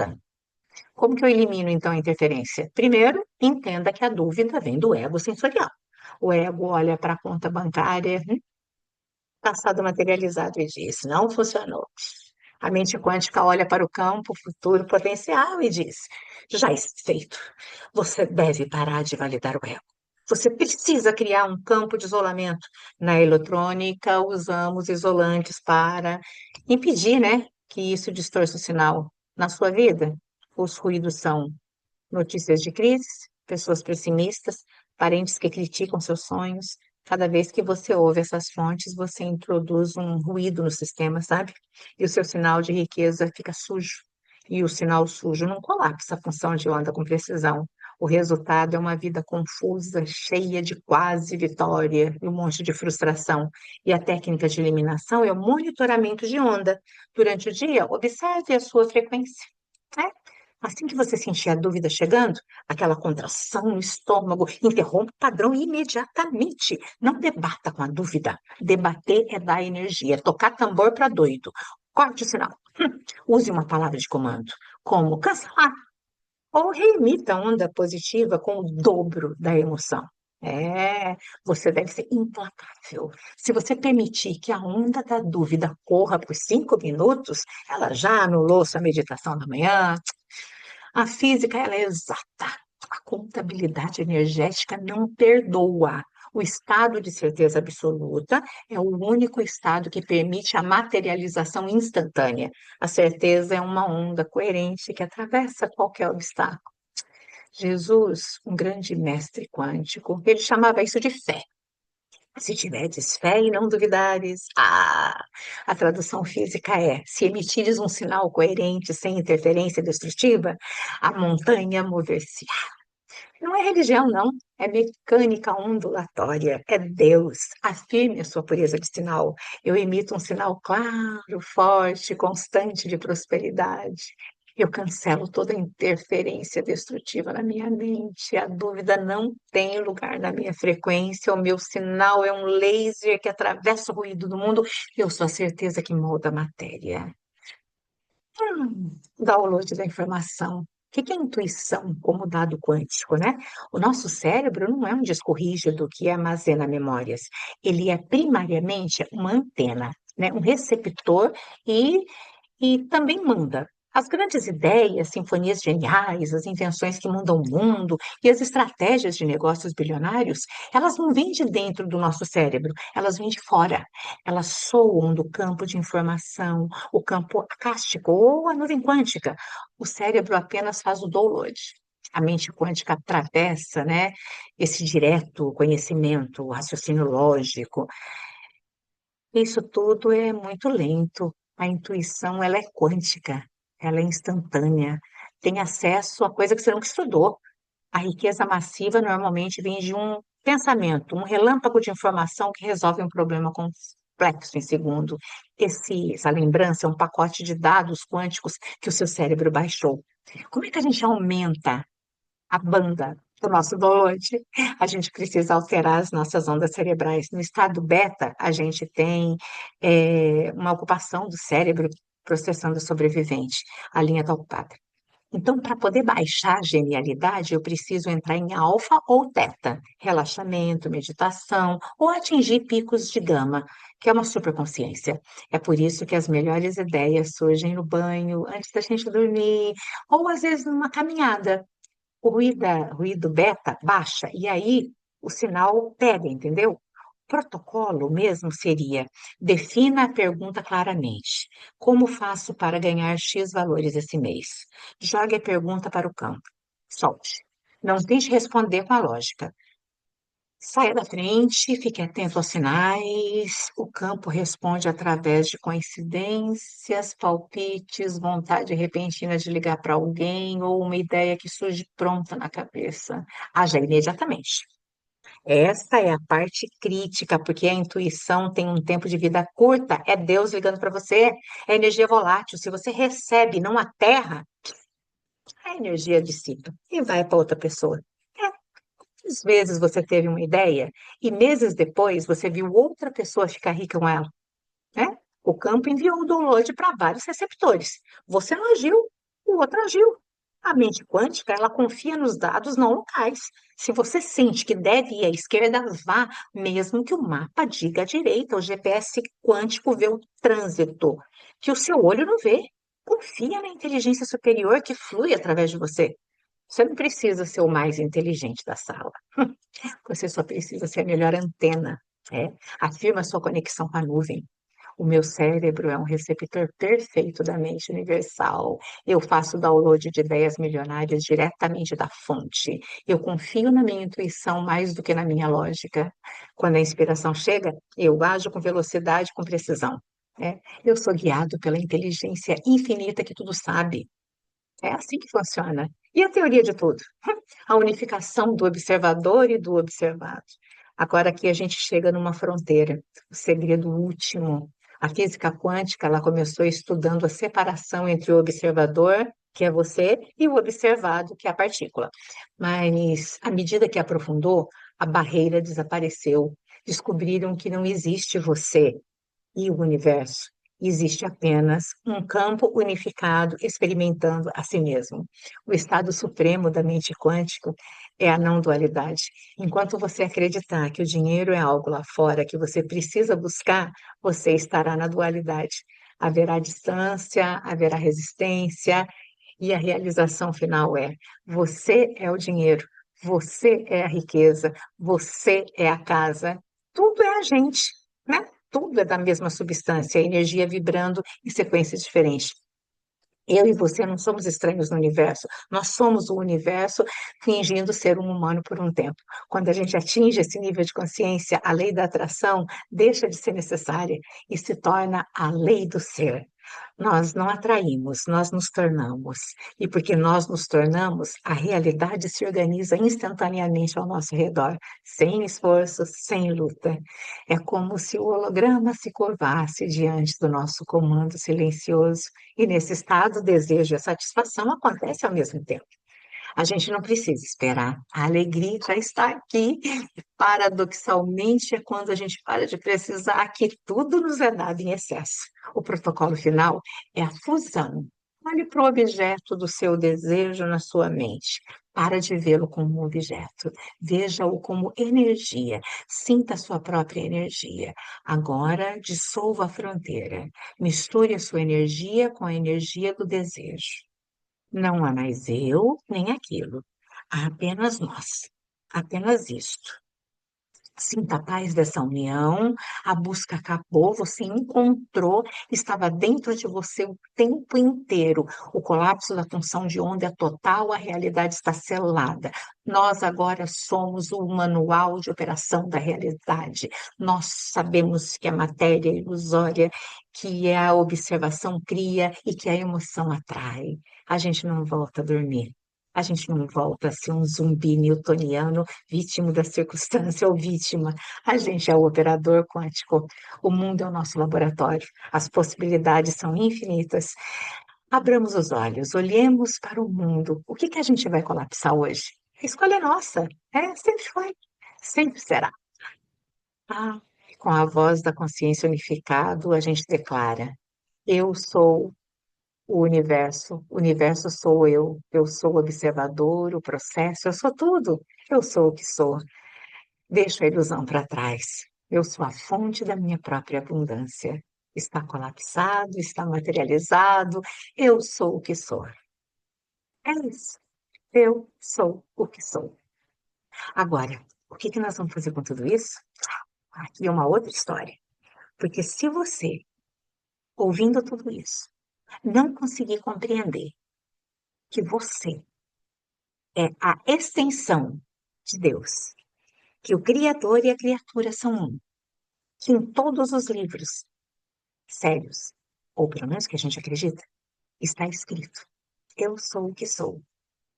Como que eu elimino então a interferência? Primeiro, entenda que a dúvida vem do ego sensorial. O ego olha para a conta bancária, passado materializado e diz: não funcionou. A mente quântica olha para o campo futuro potencial e diz: já está feito. Você deve parar de validar o ego. Você precisa criar um campo de isolamento. Na eletrônica, usamos isolantes para impedir, né, que isso distorça o sinal. Na sua vida, os ruídos são notícias de crise, pessoas pessimistas, parentes que criticam seus sonhos. Cada vez que você ouve essas fontes, você introduz um ruído no sistema, sabe? E o seu sinal de riqueza fica sujo. E o sinal sujo não colapsa a função de onda com precisão. O resultado é uma vida confusa, cheia de quase vitória e um monte de frustração. E a técnica de eliminação é o monitoramento de onda. Durante o dia, observe a sua frequência, né? Assim que você sentir a dúvida chegando, aquela contração no estômago, interrompa o padrão imediatamente. Não debata com a dúvida. Debater é dar energia, é tocar tambor para doido. Corte o sinal. Use uma palavra de comando, como cancelar, ou reemita a onda positiva com o dobro da emoção. É, você deve ser implacável. Se você permitir que a onda da dúvida corra por 5 minutos, ela já anulou sua meditação da manhã. A física, ela é exata. A contabilidade energética não perdoa. O estado de certeza absoluta é o único estado que permite a materialização instantânea. A certeza é uma onda coerente que atravessa qualquer obstáculo. Jesus, um grande mestre quântico, ele chamava isso de fé. Se tiverdes fé e não duvidares. A tradução física é: se emitires um sinal coerente, sem interferência destrutiva, a montanha mover-se. Não é religião, não. É mecânica ondulatória. É Deus. Afirme a sua pureza de sinal. Eu emito um sinal claro, forte, constante de prosperidade. Eu cancelo toda interferência destrutiva na minha mente. A dúvida não tem lugar na minha frequência. O meu sinal é um laser que atravessa o ruído do mundo. Eu sou a certeza que molda a matéria. Download da informação. O que é intuição como dado quântico, né? O nosso cérebro não é um disco rígido que armazena memórias. Ele é primariamente uma antena, né? Um receptor e também manda. As grandes ideias, sinfonias geniais, as invenções que mudam o mundo e as estratégias de negócios bilionários, elas não vêm de dentro do nosso cérebro, elas vêm de fora. Elas soam do campo de informação, o campo acástico ou a nuvem quântica. O cérebro apenas faz o download. A mente quântica atravessa, né, esse direto conhecimento, o raciocínio lógico. Isso tudo é muito lento. A intuição, ela é quântica, ela é instantânea, tem acesso a coisa que você nunca estudou. A riqueza massiva normalmente vem de um pensamento, um relâmpago de informação que resolve um problema complexo em segundo. Essa lembrança é um pacote de dados quânticos que o seu cérebro baixou. Como é que a gente aumenta a banda do nosso download, a gente precisa alterar as nossas ondas cerebrais. No estado beta, a gente tem uma ocupação do cérebro processando o sobrevivente, a linha está ocupada. Então, para poder baixar a genialidade, eu preciso entrar em alfa ou teta, relaxamento, meditação, ou atingir picos de gama, que é uma superconsciência. É por isso que as melhores ideias surgem no banho, antes da gente dormir, ou às vezes numa caminhada. O ruído beta baixa, e aí o sinal pega, entendeu? Protocolo mesmo seria: defina a pergunta claramente. Como faço para ganhar X valores esse mês? Jogue a pergunta para o campo. Solte. Não tente responder com a lógica. Saia da frente, fique atento aos sinais. O campo responde através de coincidências, palpites, vontade repentina de ligar para alguém ou uma ideia que surge pronta na cabeça. Haja imediatamente. Essa é a parte crítica, porque a intuição tem um tempo de vida curta. É Deus ligando para você, é energia volátil. Se você recebe, não aterra, a energia dissipa e vai para outra pessoa. Quantas vezes você teve uma ideia e meses depois você viu outra pessoa ficar rica com ela, né? O campo enviou o download para vários receptores. Você não agiu, o outro agiu. A mente quântica, ela confia nos dados não locais. Se você sente que deve ir à esquerda, vá, mesmo que o mapa diga à direita. O GPS quântico vê o trânsito que o seu olho não vê. Confia na inteligência superior que flui através de você. Você não precisa ser o mais inteligente da sala. Você só precisa ser a melhor antena. É. Afirma sua conexão com a nuvem. O meu cérebro é um receptor perfeito da mente universal. Eu faço download de ideias milionárias diretamente da fonte. Eu confio na minha intuição mais do que na minha lógica. Quando a inspiração chega, eu ajo com velocidade, com precisão. É. Eu sou guiado pela inteligência infinita que tudo sabe. É assim que funciona. E a teoria de tudo? A unificação do observador e do observado. Agora aqui a gente chega numa fronteira, o segredo último. A física quântica, ela começou estudando a separação entre o observador, que é você, e o observado, que é a partícula. Mas à medida que aprofundou, a barreira desapareceu. Descobriram que não existe você e o universo. Existe apenas um campo unificado experimentando a si mesmo. O estado supremo da mente quântica é a não dualidade. Enquanto você acreditar que o dinheiro é algo lá fora que você precisa buscar, você estará na dualidade. Haverá distância, haverá resistência, e a realização final é: você é o dinheiro, você é a riqueza, você é a casa, tudo é a gente, né? Tudo é da mesma substância, energia vibrando em sequências diferentes. Eu e você não somos estranhos no universo, nós somos o universo fingindo ser um humano por um tempo. Quando a gente atinge esse nível de consciência, a lei da atração deixa de ser necessária e se torna a lei do ser. Nós não atraímos, nós nos tornamos. E porque nós nos tornamos, a realidade se organiza instantaneamente ao nosso redor, sem esforço, sem luta. É como se o holograma se curvasse diante do nosso comando silencioso, e nesse estado, o desejo e a satisfação acontecem ao mesmo tempo. A gente não precisa esperar. A alegria já está aqui. Paradoxalmente, é quando a gente para de precisar que tudo nos é dado em excesso. O protocolo final é a fusão. Olhe para o objeto do seu desejo na sua mente. Para de vê-lo como um objeto. Veja-o como energia. Sinta a sua própria energia. Agora, dissolva a fronteira. Misture a sua energia com a energia do desejo. Não há mais eu, nem aquilo. Há apenas nós. Apenas isto. Sinta a paz dessa união, a busca acabou, você encontrou, estava dentro de você o tempo inteiro. O colapso da função de onda é total, a realidade está selada. Nós agora somos o manual de operação da realidade. Nós sabemos que a matéria é ilusória, que a observação cria e que a emoção atrai. A gente não volta a dormir. A gente não volta a ser um zumbi newtoniano, vítima da circunstância ou vítima. A gente é o operador quântico. O mundo é o nosso laboratório. As possibilidades são infinitas. Abramos os olhos, olhemos para o mundo. O que que a gente vai colapsar hoje? A escolha é nossa. É, sempre foi, sempre será. Ah, com a voz da consciência unificado, a gente declara: eu sou o universo sou eu sou o observador, o processo, eu sou tudo, eu sou o que sou. Deixo a ilusão para trás. Eu sou a fonte da minha própria abundância. Está colapsado, está materializado, eu sou o que sou. É isso. Eu sou o que sou. Agora, o que que nós vamos fazer com tudo isso? Aqui é uma outra história. Porque se você, ouvindo tudo isso, não conseguir compreender que você é a extensão de Deus, que o Criador e a criatura são um, que em todos os livros sérios, ou pelo menos que a gente acredita, está escrito: eu sou o que sou.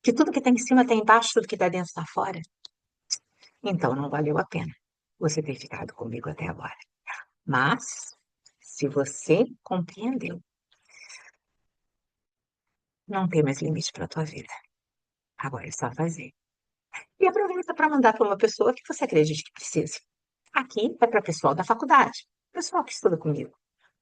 Que tudo que está em cima está embaixo, tudo que está dentro está fora. Então não valeu a pena você ter ficado comigo até agora. Mas, se você compreendeu, não tem mais limite para a tua vida. Agora é só fazer. E aproveita para mandar para uma pessoa que você acredite que precise. Aqui é para pessoal da faculdade, pessoal que estuda comigo.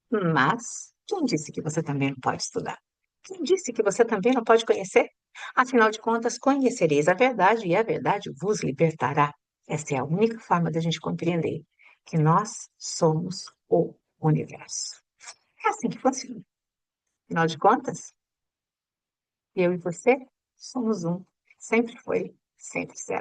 Mas quem disse que você também não pode estudar? Quem disse que você também não pode conhecer? Afinal de contas, conhecereis a verdade e a verdade vos libertará. Essa é a única forma da gente compreender que nós somos o universo. É assim que funciona. Afinal de contas, eu e você somos um. Sempre foi, sempre será.